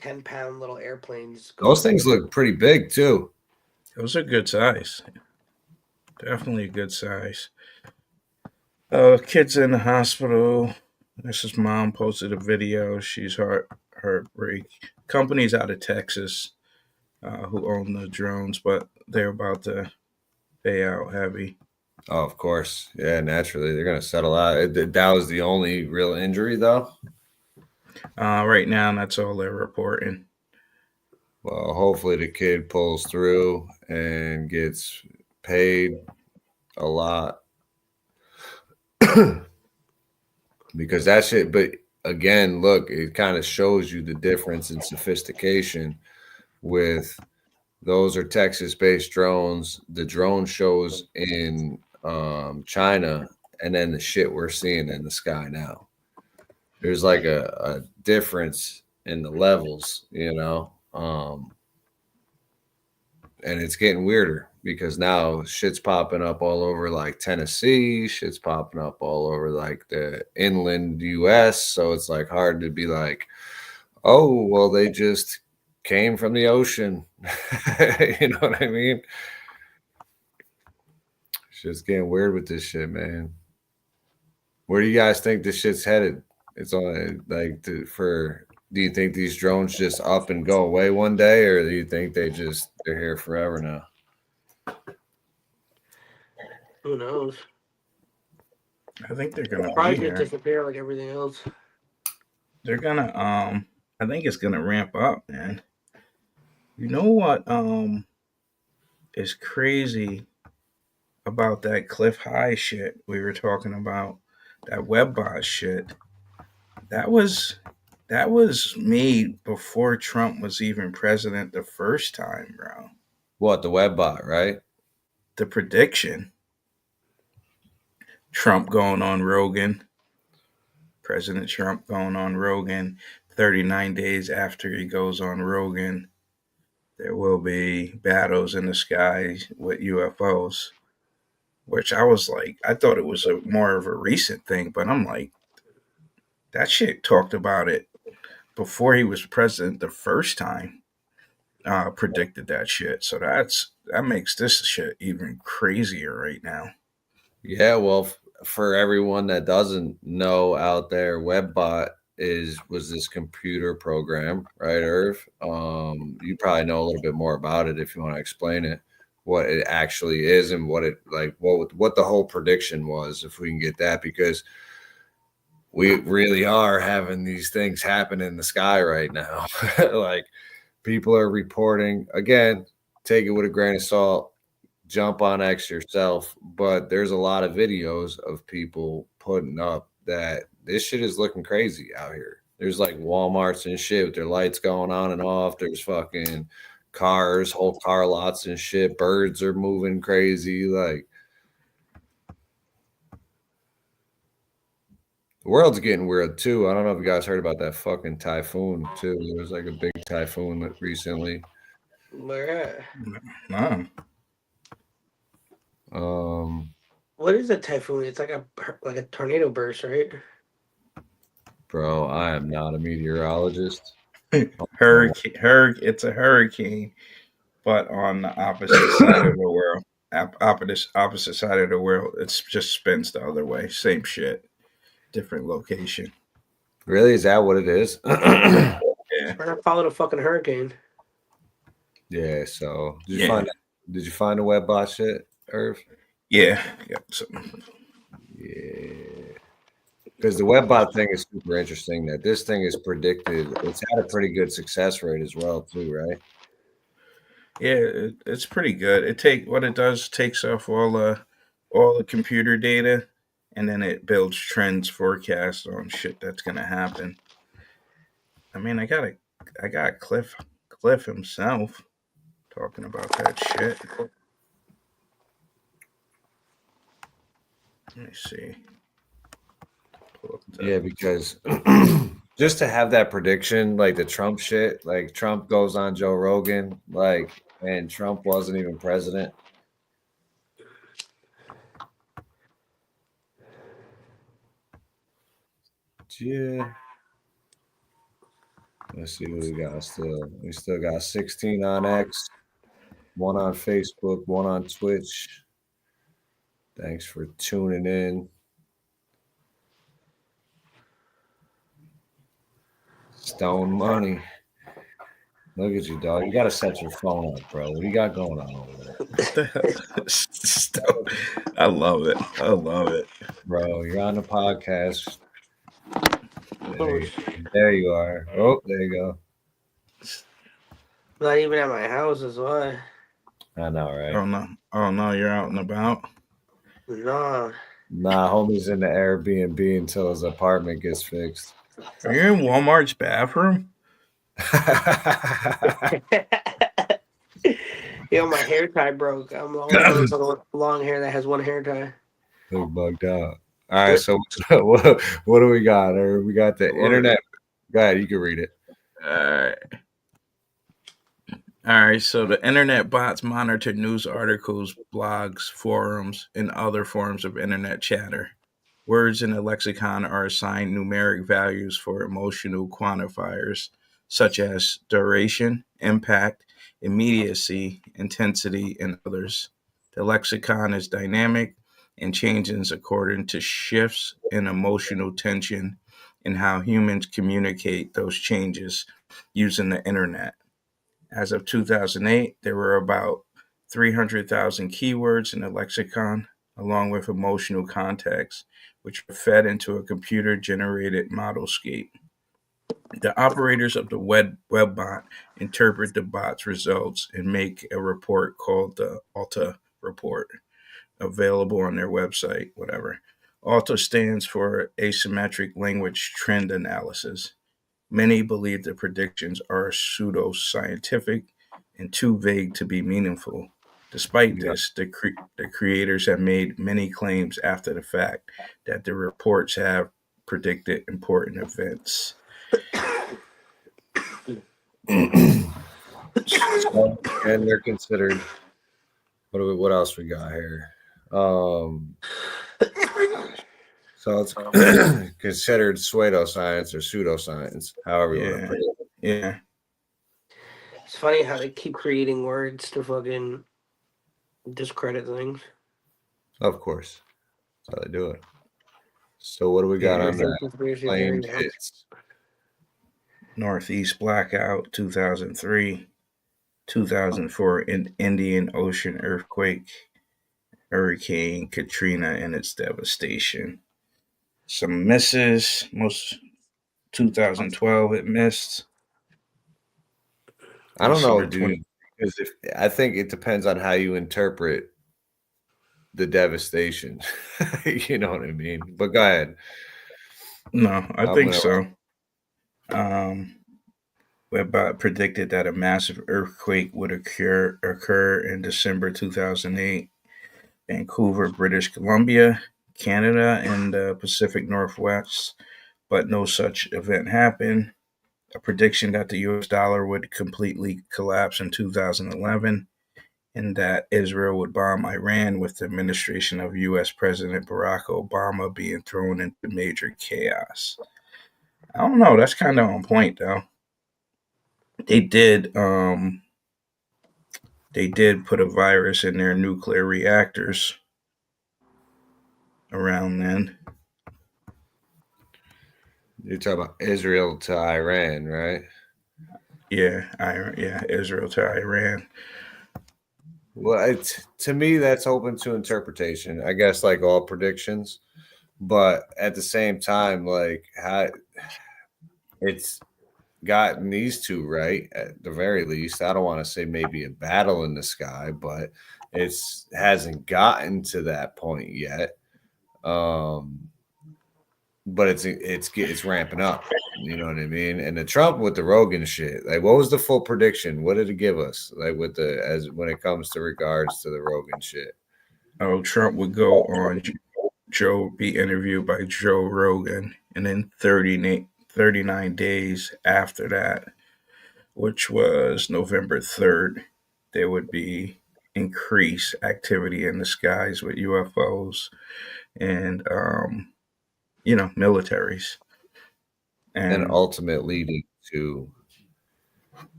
10-pound little airplanes. Those things look pretty big, too. Those are good size. Definitely a good size. Kid's in the hospital. This mom posted a video. She's heartbreak. Companies out of Texas who own the drones, but they're about to pay out heavy. Oh, of course. Yeah, naturally. They're going to settle out. That was the only real injury, though? Right now, that's all they're reporting. Well, hopefully the kid pulls through and gets paid a lot. Because that shit, but again, look, it kind of shows you the difference in sophistication with those are Texas-based drones, the drone shows in China, and then the shit we're seeing in the sky now. There's like a difference in the levels, you know, and it's getting weirder because now shit's popping up all over like Tennessee, shit's popping up all over like the inland US. So it's like hard to be like, oh, well, they just came from the ocean. You know what I mean? Shit's getting weird with this shit, man. Where do you guys think this shit's headed? It's on like do you think these drones just up and go away one day, or do you think they're here forever now? Who knows? I think they're gonna probably just disappear like everything else. They're gonna I think it's gonna ramp up, man. You know what is crazy about that Cliff High shit we were talking about, that Web Bot shit. That was made before Trump was even president the first time, bro. What, the web bot, right? The prediction. Trump going on Rogan. President Trump going on Rogan. 39 days after he goes on Rogan, there will be battles in the sky with UFOs. Which I was like, I thought it was more of a recent thing, but I'm like, that shit talked about it before he was president the first time. Predicted that shit. So that makes this shit even crazier right now. Yeah, well, for everyone that doesn't know out there, WebBot was this computer program, right, Irv? You probably know a little bit more about it if you want to explain it, what it actually is and what it what the whole prediction was, if we can get that, because we really are having these things happen in the sky right now. Like, people are reporting, again, take it with a grain of salt, jump on X yourself, but there's a lot of videos of people putting up that this shit is looking crazy out here. There's like Walmarts and shit with their lights going on and off. There's fucking cars, whole car lots and shit. Birds are moving crazy. Like, the world's getting weird too. I don't know if you guys heard about that fucking typhoon too. There was like a big typhoon that recently. Where Wow. what is a typhoon? It's like a tornado burst, right? Bro, I am not a meteorologist. Hurricane. It's a hurricane, but on the opposite side of the world. Opposite side of the world. It's just spins the other way. Same shit, different location. Really? Is that what it is? Yeah. We're not following a fucking hurricane. Yeah, so did you find the web bot shit, Irv? Yeah. Yeah. Because the web bot thing is super interesting. That this thing is predicted. It's had a pretty good success rate as well, too, right? Yeah, it's pretty good. Takes off all the computer data, and then it builds trends, forecasts on shit that's gonna happen. I mean, I got Cliff himself talking about that shit. Let me see. Yeah, because just to have that prediction, like the Trump shit, like Trump goes on Joe Rogan, like, and Trump wasn't even president. Yeah. Let's see what we got still. We still got 16 on X, 1 on Facebook, 1 on Twitch. Thanks for tuning in. Stone Money. Look at you, dog. You got to set your phone up, bro. What do you got going on over there? I love it. Bro, you're on the podcast. There you are. Oh, there you go. Not even at my house is why. I know, right? Oh no, you're out and about. Nah. Nah, homie's in the Airbnb until his apartment gets fixed. Are you in Walmart's bathroom? Yo, my hair tie broke. I'm all long hair that has one hair tie. Look bugged out. All right, so what do we got? We got the internet. Go ahead, you can read it. All right, so the internet bots monitor news articles, blogs, forums, and other forms of internet chatter. Words in a lexicon are assigned numeric values for emotional quantifiers, such as duration, impact, immediacy, intensity, and others. The lexicon is dynamic and changes according to shifts in emotional tension and how humans communicate those changes using the internet. As of 2008, there were about 300,000 keywords in the lexicon, along with emotional context, which were fed into a computer-generated modelscape. The operators of the web bot interpret the bot's results and make a report called the ALTA report, available on their website, whatever. ALTO stands for Asymmetric Language Trend Analysis. Many believe the predictions are pseudoscientific and too vague to be meaningful. Despite this, the creators have made many claims after the fact that the reports have predicted important events. And they're considered. What else we got here? So it's considered pseudoscience or pseudoscience, however you want to put it. Yeah. It's funny how they keep creating words to fucking discredit things. Of course. That's how they do it. So what do we got on that? Claimed hits. Northeast blackout, 2003. 2004 Indian Ocean earthquake. Hurricane Katrina and its devastation. Some misses. Most 2012 it missed. I don't know, dude. Because I think it depends on how you interpret the devastation. You know what I mean? But go ahead. No, I think so. Web Bot predicted that a massive earthquake would occur in December 2008. Vancouver, British Columbia, Canada, and the Pacific Northwest, but no such event happened. A prediction that the US dollar would completely collapse in 2011 and that Israel would bomb Iran, with the administration of US President Barack Obama being thrown into major chaos. I don't know. That's kind of on point, though. They did put a virus in their nuclear reactors around then. You're talking about Israel to Iran, right? Yeah, Israel to Iran. Well, to me, that's open to interpretation, I guess, like all predictions. But at the same time, like, how it's gotten these two right, at the very least. I don't want to say maybe a battle in the sky, but hasn't gotten to that point yet. But it's ramping up. You know what I mean? And the Trump with the Rogan shit, like, what was the full prediction? What did it give us? Like, when it comes to regards to the Rogan shit? Oh, Trump would go on be interviewed by Joe Rogan, and then 39 days after that, which was November 3rd, there would be increased activity in the skies with UFOs and militaries, and ultimately leading to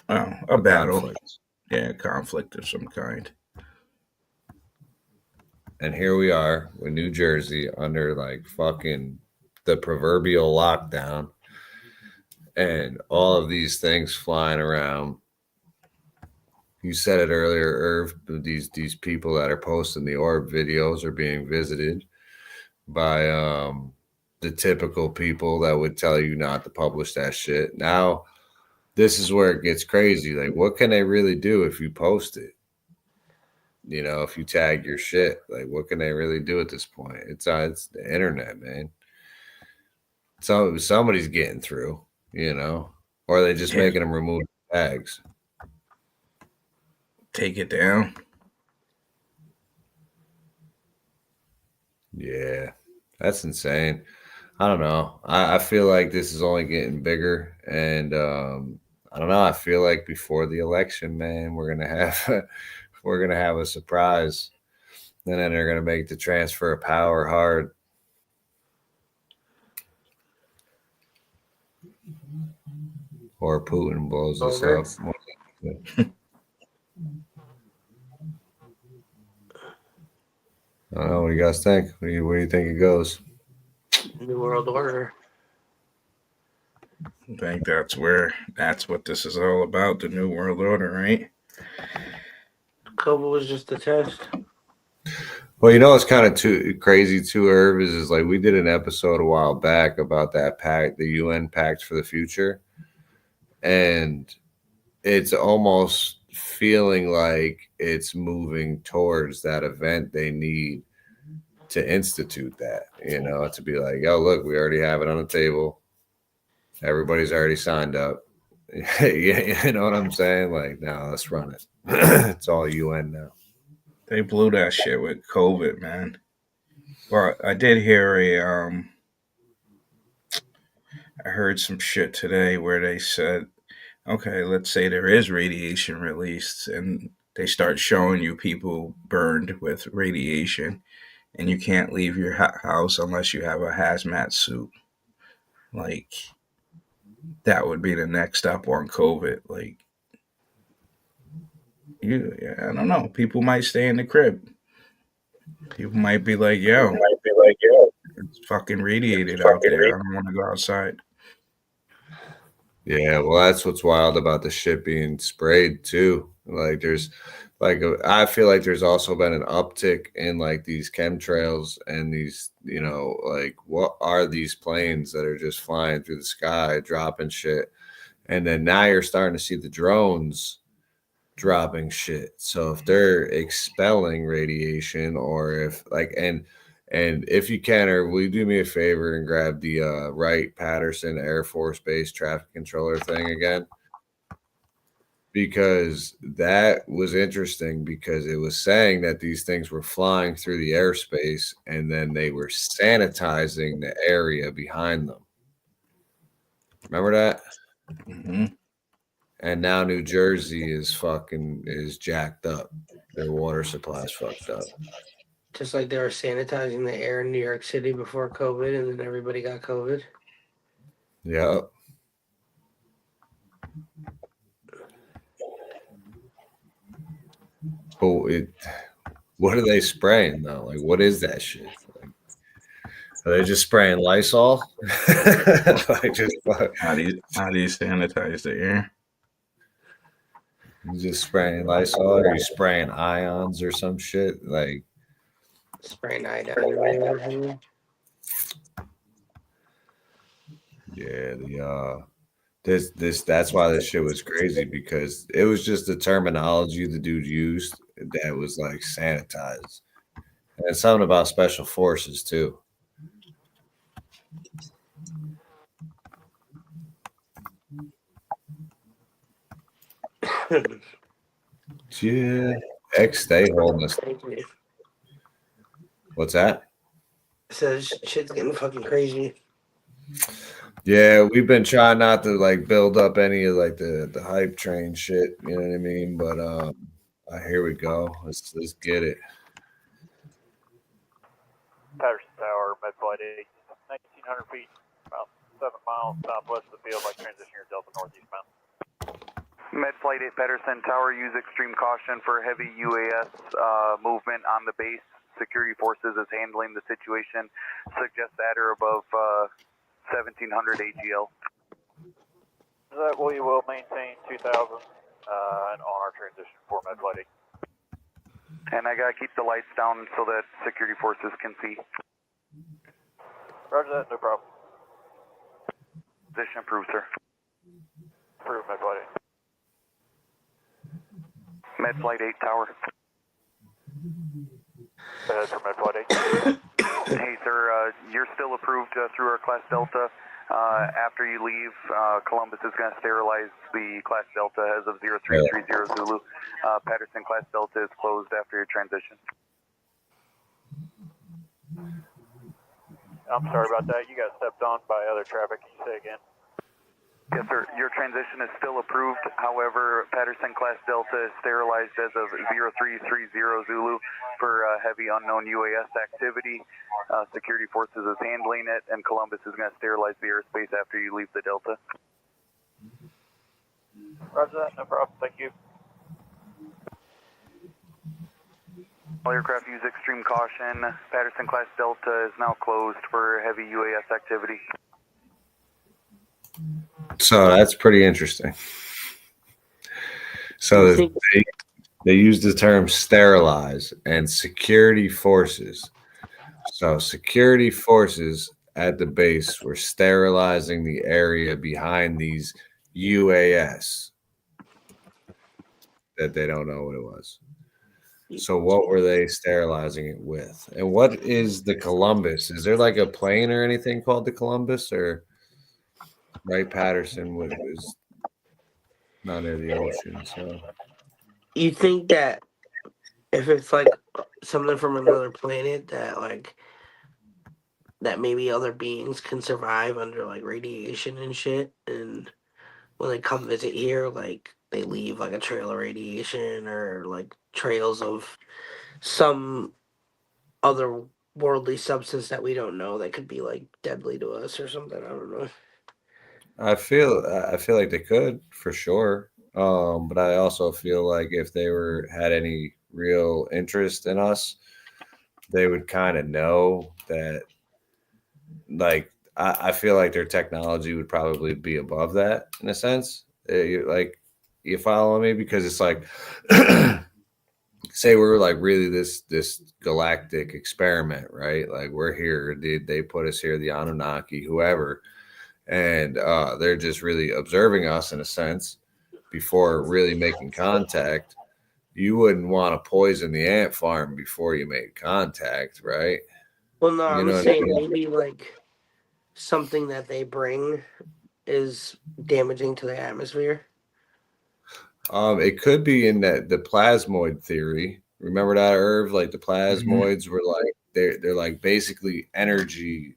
a battle. Conflict. Yeah, conflict of some kind. And here we are in New Jersey under like fucking the proverbial lockdown, and all of these things flying around. You said it earlier, Irv. These people that are posting the orb videos are being visited by the typical people that would tell you not to publish that shit. Now, this is where it gets crazy. Like, what can they really do if you post it? You know, if you tag your shit, like, what can they really do at this point? It's the internet, man. So somebody's getting through, you know, or are they just making them remove tags? Take it down. Yeah, that's insane. I don't know. I feel like this is only getting bigger, and I don't know. I feel like before the election, man, we're gonna have a surprise, and then they're gonna make the transfer of power hard. Or Putin blows us up. I don't know. What do you guys think? Where do you think it goes? New World Order. I think that's what this is all about, the New World Order, right? COVID was just a test. Well, you know, it's kind of too crazy too, Irv, is like we did an episode a while back about that pact, the UN Pact for the Future. And it's almost feeling like it's moving towards that event they need to institute that, to be like, oh, look, we already have it on the table. Everybody's already signed up. You know what I'm saying? Like, no, let's run it. It's all UN now. They blew that shit with COVID, man. Well, I did hear I heard some shit today where they said, okay, let's say there is radiation released and they start showing you people burned with radiation and you can't leave your house unless you have a hazmat suit. Like, that would be the next step on COVID. Like, I don't know. People might stay in the crib. People might be like, yo, it's fucking radiated out there. I don't want to go outside. Yeah, well, that's what's wild about the shit being sprayed too. Like, I feel like there's also been an uptick in like these chemtrails and these, like, what are these planes that are just flying through the sky, dropping shit, and then now you're starting to see the drones dropping shit. So if they're expelling radiation, or if like, and if you can, or will you do me a favor and grab the Wright-Patterson Air Force Base traffic controller thing again? Because that was interesting, because it was saying that these things were flying through the airspace and then they were sanitizing the area behind them. Remember that? Mm-hmm. And now New Jersey is jacked up. Their water supply is fucked up. Just like they were sanitizing the air in New York City before COVID, and then everybody got COVID. Yep. Oh, what are they spraying though? Like, what is that shit? Like, are they just spraying Lysol? Like, how do you sanitize the air? You just spraying Lysol, or you spraying ions or some shit? Like, spraying iodine. Yeah, that's why this shit was crazy, because it was just the terminology the dude used that was like sanitized. And it's something about special forces too. Yeah, X stay holding us. What's that? Says shit's getting fucking crazy. Yeah, we've been trying not to like build up any of like the hype train shit, you know what I mean? But here we go. Let's get it. Patterson Tower, Medflight 8, 1,900 feet, about 7 miles southwest of the field, like transition your Delta northeast bound. Medflight 8 Patterson Tower, use extreme caution for heavy UAS movement on the base. Security forces is handling the situation. Suggest at or above 1,700 AGL. That we will maintain 2,000 and on our transition for Medflight 8. And I gotta keep the lights down so that security forces can see. Roger that, no problem. Position approved, sir. Approved, Medflight 8. Medflight 8 Tower. That's for Medflight 8. Hey, sir, you're still approved through our Class Delta. After you leave, Columbus is going to sterilize the Class Delta as of 0330 Zulu. Patterson Class Delta is closed after your transition. I'm sorry about that. You got stepped on by other traffic. Can you say again? Yes, sir. Your transition is still approved. However, Patterson Class Delta is sterilized as of 0330 Zulu for heavy unknown UAS activity. Security forces is handling it, and Columbus is going to sterilize the airspace after you leave the Delta. Roger that. No problem. Thank you. All aircraft use extreme caution. Patterson Class Delta is now closed for heavy UAS activity. So that's pretty interesting. So they use the term sterilize and security forces. So security forces at the base were sterilizing the area behind these UAS. that they don't know what it was. So what were they sterilizing it with? And what is the Columbus? Is there like a plane or anything called the Columbus, or Wright-Patterson was not near the ocean? So You think that if it's like something from another planet that maybe other beings can survive under like radiation and shit, and when they come visit here, like they leave like a trail of radiation or like trails of some other worldly substance that we don't know that could be like deadly to us or something. I don't know. I feel like they could for sure. But I also feel like if they had any real interest in us, they would kind of know that. Like I feel like their technology would probably be above that in a sense. You follow me? Because it's like, say we're like really this galactic experiment, right? Like we're here, they put us here, the Anunnaki, whoever, and they're just really observing us in a sense before really making contact. You wouldn't want to poison the ant farm before you made contact, right? Well, no, You I'm know saying what I mean? maybe like something that they bring is damaging to the atmosphere. It could be in the plasmoid theory. Remember that, Irv? Like the plasmoids were like they're like basically energy,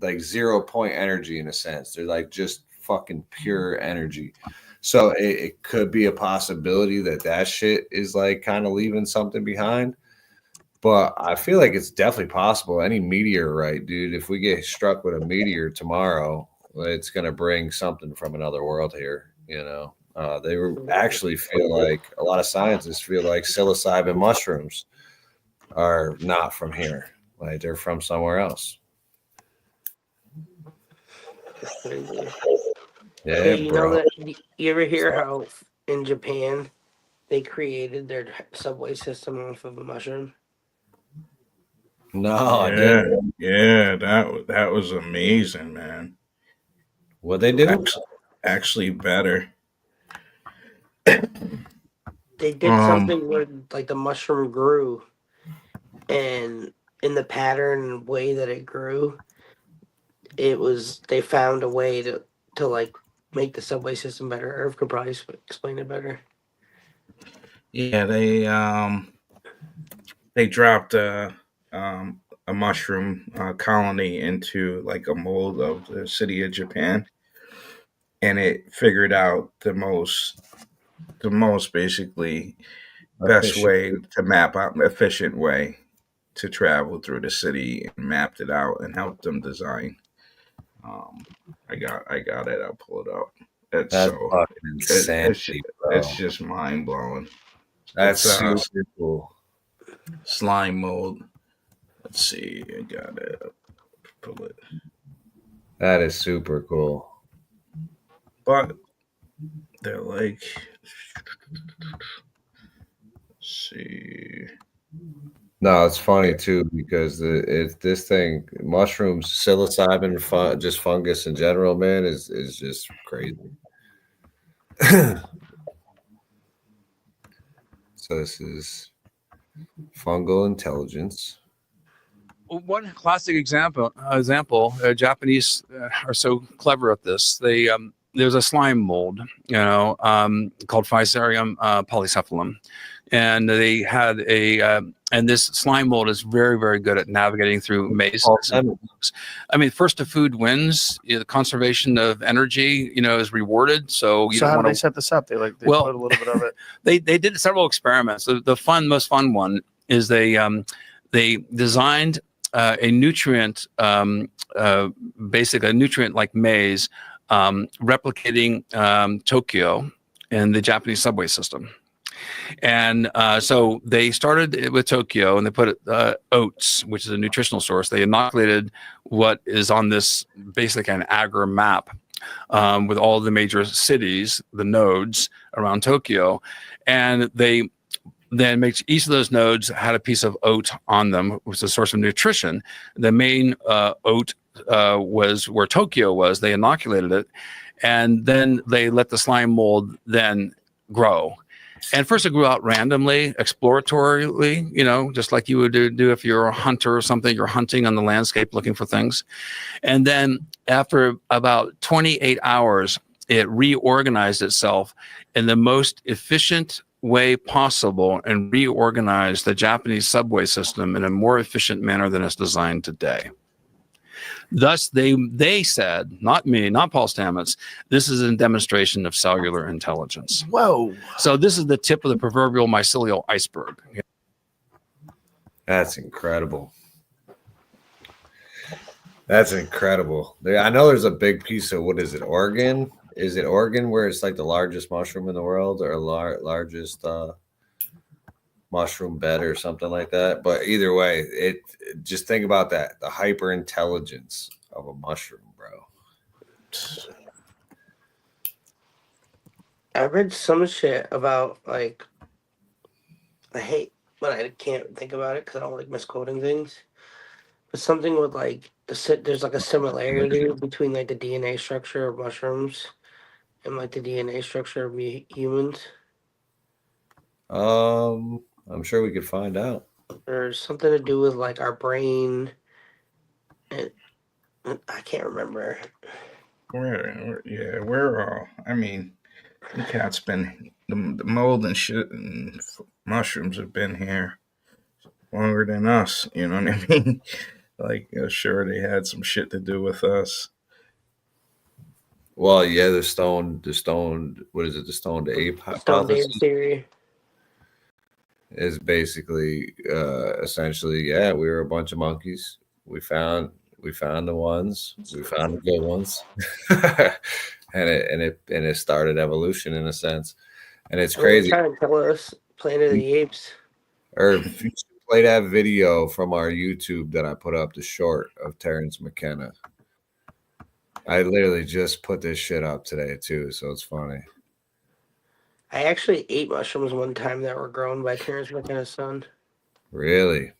like 0 point energy in a sense. They're like just fucking pure energy. So it could be a possibility that shit is like kind of leaving something behind. But I feel like it's definitely possible. Any meteorite, dude, if we get struck with a meteor tomorrow, it's going to bring something from another world here, you know. They actually feel like a lot of scientists feel like psilocybin mushrooms are not from here, like they're from somewhere else. Yeah, Hey, you know bro. that you ever hear how in Japan they created their subway system off of a mushroom? No, I didn't. Yeah, that was amazing, man. What they do? Actually better. They did something where like the mushroom grew, and in the pattern and way that it grew, they found a way to like make the subway system better. Irv could probably explain it better. Yeah, they dropped a mushroom colony into like a mold of the city of Japan, and it figured out the most basically best way to map out an efficient way to travel through the city, and mapped it out and helped them design. I got it. I'll pull it up. That's so fucking insanity, it's just mind blowing. That's super cool. Slime mold. Let's see. I got it. Pull it. That is super cool. But they're like, let's see. No, it's funny too because this thing, mushrooms, psilocybin, just fungus in general, man, is just crazy. So this is fungal intelligence. One classic example, Japanese are so clever at this. They there's a slime mold, called Physarum polycephalum, and they had and this slime mold is very, very good at navigating through mazes. I mean, first to food wins. The conservation of energy, is rewarded. So how do they set this up? They put a little bit of it. They did several experiments. The most fun one is they designed a nutrient, basically a nutrient like maize, replicating Tokyo in the Japanese subway system. And so they started with Tokyo, and they put oats, which is a nutritional source. They inoculated what is on this basic and agar map with all the major cities, the nodes around Tokyo, and they then makes each of those nodes had a piece of oat on them, which was a source of nutrition. The main oat was where Tokyo was. They inoculated it, and then they let the slime mold then grow. And first it grew out randomly, exploratorily, you know, just like you would do if you're a hunter or something, you're hunting on the landscape looking for things. And then after about 28 hours, it reorganized itself in the most efficient way possible and reorganized the Japanese subway system in a more efficient manner than it's designed today. Thus, they said, not me, not Paul Stamets, this is a demonstration of cellular intelligence. Whoa. So this is the tip of the proverbial mycelial iceberg. That's incredible. That's incredible. I know there's a big piece of, what is it, Oregon? Is it Oregon where it's like the largest mushroom in the world, or largest mushroom bed or something like that? But either way, just think about that, the hyper intelligence of a mushroom, bro. I read some shit about, like, I hate when I can't think about it because I don't like misquoting things, but something with, like, there's like a similarity between, like, the DNA structure of mushrooms and, like, the DNA structure of humans. I'm sure we could find out. There's something to do with, like, our brain, and I can't remember. I mean, the cat's been, the mold and shit and mushrooms have been here longer than us, you know what I mean? Like, sure, they had some shit to do with us. Well, yeah, the stoned, what is it? The stoned ape hypothesis? Stoned ape theory is basically, essentially, yeah, we were a bunch of monkeys. We found the ones, we found the good ones, and it started evolution in a sense, and it's crazy. Trying to tell us Planet of the Apes. Or if you should play that video from our YouTube that I put up, the short of Terrence McKenna. I literally just put this shit up today too, so it's funny. I actually ate mushrooms one time that were grown by Terrence McKenna's son. Really?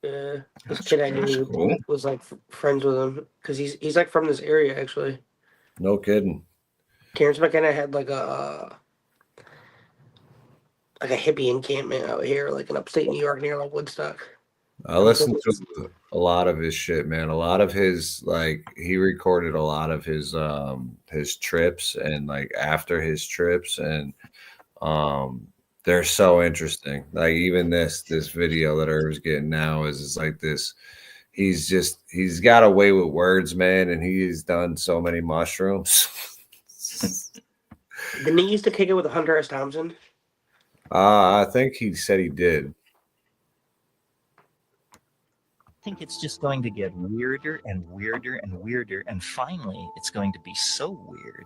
Yeah, this kid I knew was like friends with him because he's like from this area actually. No kidding. Terrence McKenna had like a hippie encampment out here, like in upstate New York near like Woodstock. I listened to a lot of his shit, man. A lot of his, like, he recorded a lot of his trips and like after his trips, and they're so interesting. Like even this video that Irv's getting now is like this. He's got a way with words, man, and he's done so many mushrooms. Didn't he used to kick it with Hunter S. Thompson? I think he said he did. I think it's just going to get weirder and weirder and weirder, and finally it's going to be so weird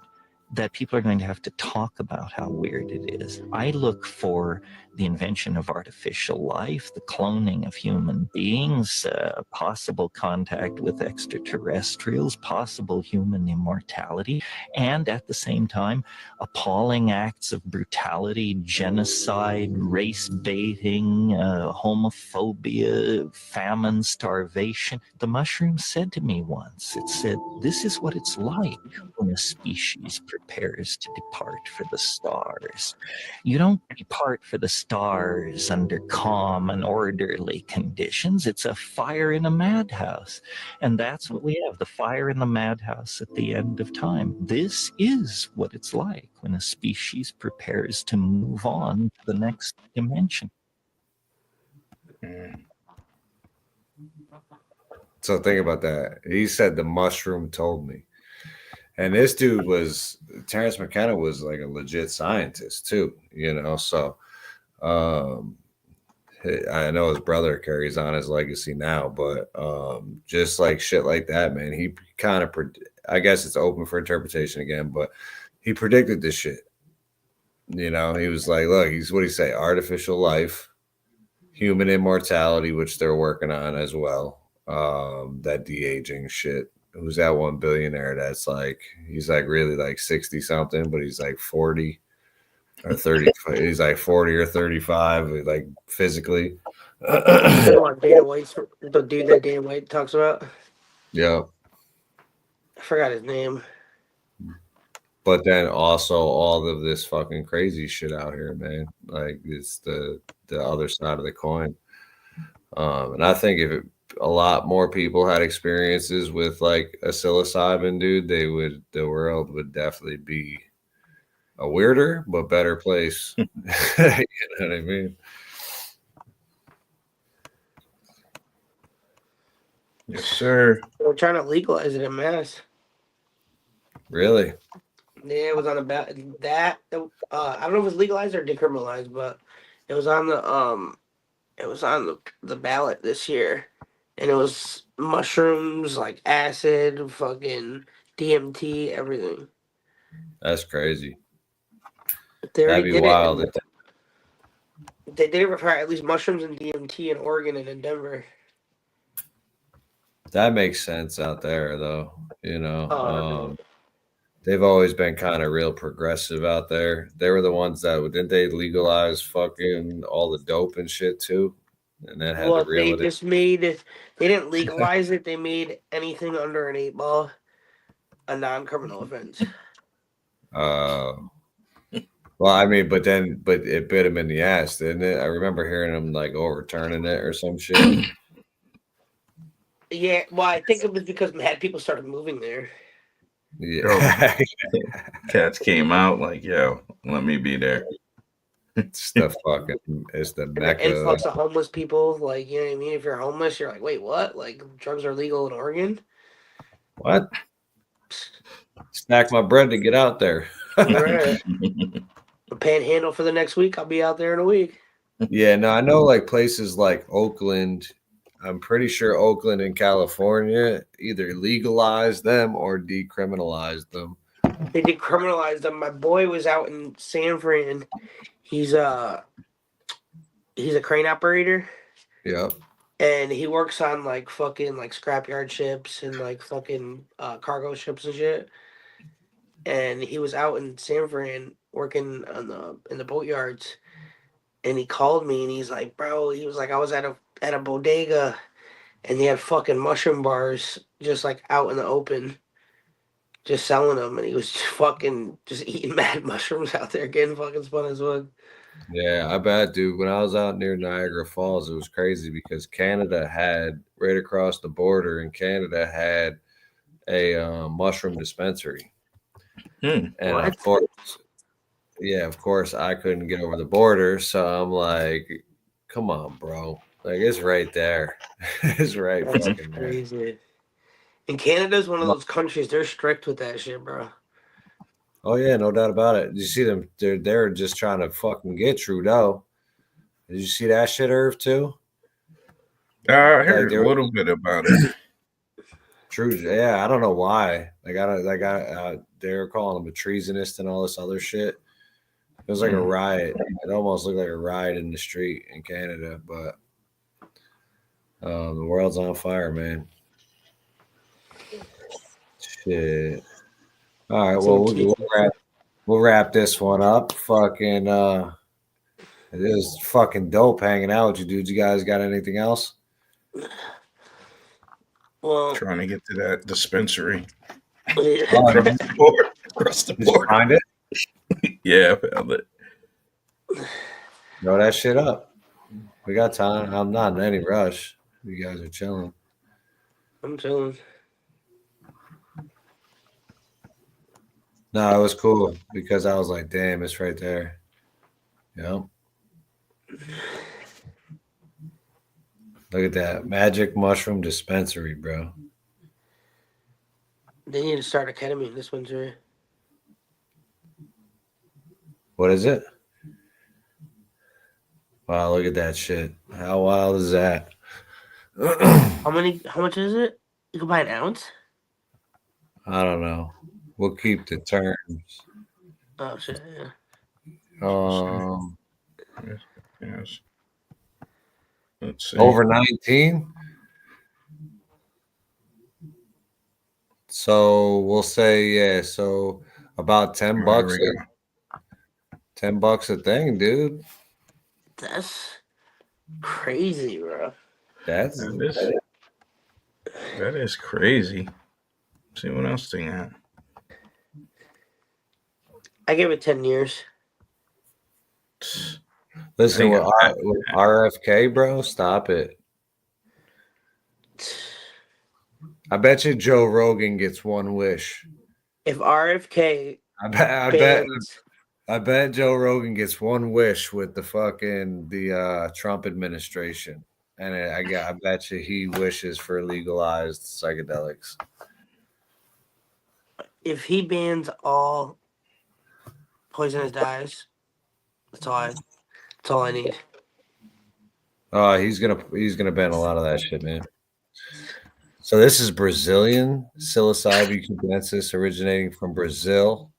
that people are going to have to talk about how weird it is. I look for the invention of artificial life, the cloning of human beings, possible contact with extraterrestrials, possible human immortality, and at the same time, appalling acts of brutality, genocide, race baiting, homophobia, famine, starvation. The mushroom said to me once, it said, "This is what it's like when a species prepares to depart for the stars. You don't depart for the stars under calm and orderly conditions. It's a fire in a madhouse." And that's what we have, the fire in the madhouse at the end of time. This is what it's like when a species prepares to move on to the next dimension. So think about that. He said the mushroom told me. And this dude Terrence McKenna was like a legit scientist too, you know. So I know his brother carries on his legacy now, but just like shit like that, man, he kind of, I guess it's open for interpretation again, but he predicted this shit. You know, he was like, look, what do you say? Artificial life, human immortality, which they're working on as well. That de-aging shit. Who's that one billionaire that's like, he's like really like 60 something, but he's like 40 or 30. He's like 40 or 35, like physically. Dana White's the dude that Dana White talks about. Yeah. I forgot his name. but then also all of this fucking crazy shit out here, man. Like it's the other side of the coin. And I think if a lot more people had experiences with like a psilocybin, dude, the world would definitely be a weirder but better place. You know what I mean? Yes, sir. We're trying to legalize it in Mass. Really? Yeah, it was on about that. I don't know if it was legalized or decriminalized, but it was on the ballot this year, and it was mushrooms, like acid, fucking DMT, everything. That's crazy. They That'd already be did wild. it. They did it for at least mushrooms and DMT in Oregon and in Denver. That makes sense out there, though. You know, they've always been kind of real progressive out there. They were the ones that didn't they legalize fucking all the dope and shit too, and then had to reel it in. Just made it. They didn't legalize it. They made anything under an 8-ball a non-criminal offense. Well, I mean, but it bit him in the ass, didn't it? I remember hearing him like overturning it or some shit. Yeah, well, I think it was because mad people started moving there. Yeah, Cats came out like, yo, let me be there. It's the mecca. And influx of homeless people, like, you know what I mean? If you're homeless, you're like, wait, what? Like, drugs are legal in Oregon? What? Snack my bread to get out there. Right. Panhandle for the next week. I'll be out there in a week. Yeah, no, I know like places like Oakland. I'm pretty sure Oakland and California either legalized them or decriminalized them. They decriminalized them. My boy was out in San Fran. He's a crane operator. Yep. And he works on like fucking like scrapyard ships and like fucking cargo ships and shit. And he was out in San Fran working in the boatyards, and he called me and he's like, bro, he was like, I was at a bodega, and they had fucking mushroom bars just like out in the open, just selling them, and he was just eating mad mushrooms out there, getting fucking spun as well. Yeah, I bet, dude. When I was out near Niagara Falls, it was crazy because Canada had right across the border, and Canada had a mushroom dispensary. And of course, I couldn't get over the border, so I'm like, "Come on, bro! Like it's right there. It's right That's fucking crazy. there." And Canada's one of those countries, they're strict with that shit, bro. Oh yeah, no doubt about it. Did you see them? They're just trying to fucking get Trudeau. Did you see that shit, Irv, too? I heard a little bit about it. True. Yeah, I don't know why. They were calling him a treasonist and all this other shit. It was like a riot. It almost looked like a riot in the street in Canada, but the world's on fire, man. Shit. All right, well, we'll wrap this one up. Fucking, it is fucking dope hanging out with you dudes. You guys got anything else? Well, trying to get to that dispensary. Across the board. Find it? Yeah, I found it. Throw that shit up. We got time. I'm not in any rush. You guys are chilling. I'm chilling. No, it was cool because I was like, damn, it's right there. Yep. Look at that. Magic mushroom dispensary, bro. They need to start a ketamine dispensary. What is it? Wow, look at that shit. How wild is that? How much is it? You can buy an ounce? I don't know. We'll keep the terms. Oh shit, yeah. Yes. Let's see. Over 19. So we'll say, yeah, so about $10. $10 a thing, dude. That's crazy, bro. That is crazy. Let's see what else they got. I give it 10 years. Listen, with RFK, bro, stop it. I bet you Joe Rogan gets one wish. If RFK I bet Joe Rogan gets one wish with the Trump administration, and I bet you he wishes for legalized psychedelics. If he bans all poisonous dyes, that's all I need. Oh, he's gonna ban a lot of that shit, man. So this is Brazilian psilocybin cubensis originating from Brazil.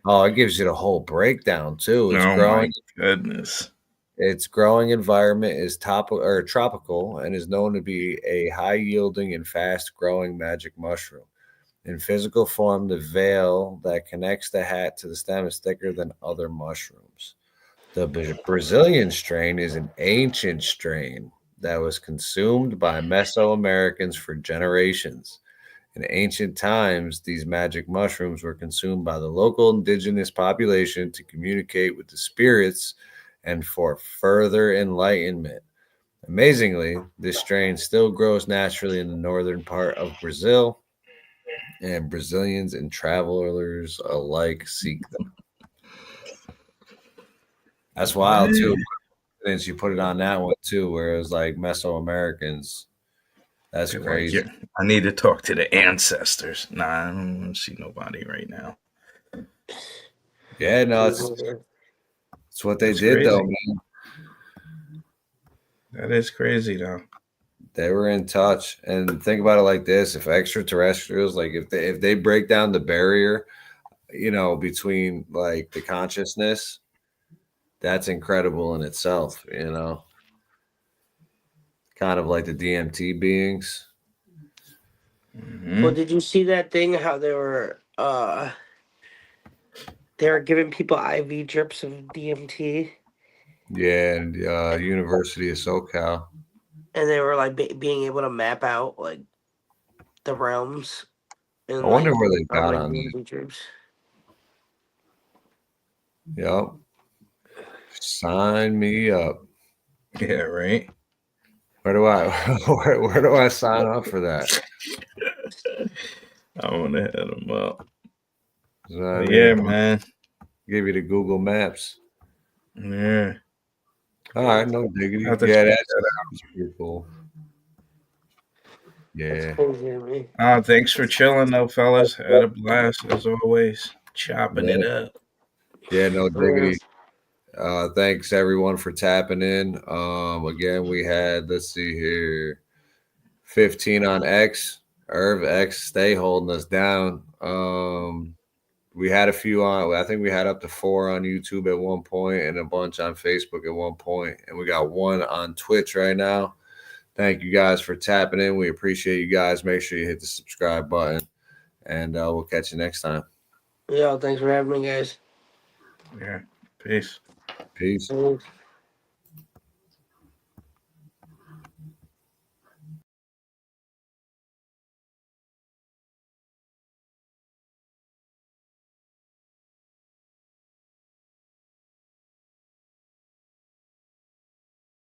Oh, it gives you the whole breakdown too. It's growing. My goodness. Its growing environment is tropical and is known to be a high-yielding and fast-growing magic mushroom. In physical form, the veil that connects the hat to the stem is thicker than other mushrooms. The Brazilian strain is an ancient strain that was consumed by Mesoamericans for generations. In ancient times, these magic mushrooms were consumed by the local indigenous population to communicate with the spirits and for further enlightenment. Amazingly, this strain still grows naturally in the northern part of Brazil, and Brazilians and travelers alike seek them. That's wild, too. And you put it on that one, too, where it was like Mesoamericans. That's crazy. I need to talk to the ancestors. Nah, I don't want to see nobody right now. Yeah, no, it's what they did, though, man. That is crazy, though. They were in touch. And think about it like this. If extraterrestrials, like if they break down the barrier, between like the consciousness, that's incredible in itself, kind of like the DMT beings. Mm-hmm. Well, did you see that thing? How they were giving people IV drips of DMT? Yeah, and University of SoCal. And they were like being able to map out like the realms. I wonder where they got on DMT drips. Yep. Sign me up. Yeah, right. Where do I sign up for that? I want to hit them up. Yeah, man. Give you the Google Maps. Yeah. All right, no diggity. Yeah, that's pretty cool. Yeah. Thanks for chilling, though, fellas. Had a blast as always. Chopping it up. Yeah, no diggity. Thanks everyone for tapping in. Again, we had, let's see here, 15 on X. Irv X, stay holding us down. We had a few on, I think we had up to 4 on YouTube at one point and a bunch on Facebook at one point, and we got 1 on Twitch right now. Thank you guys for tapping in. We appreciate you guys. Make sure you hit the subscribe button, and we'll catch you next time. Yeah, thanks for having me, guys. Yeah, peace. Peace.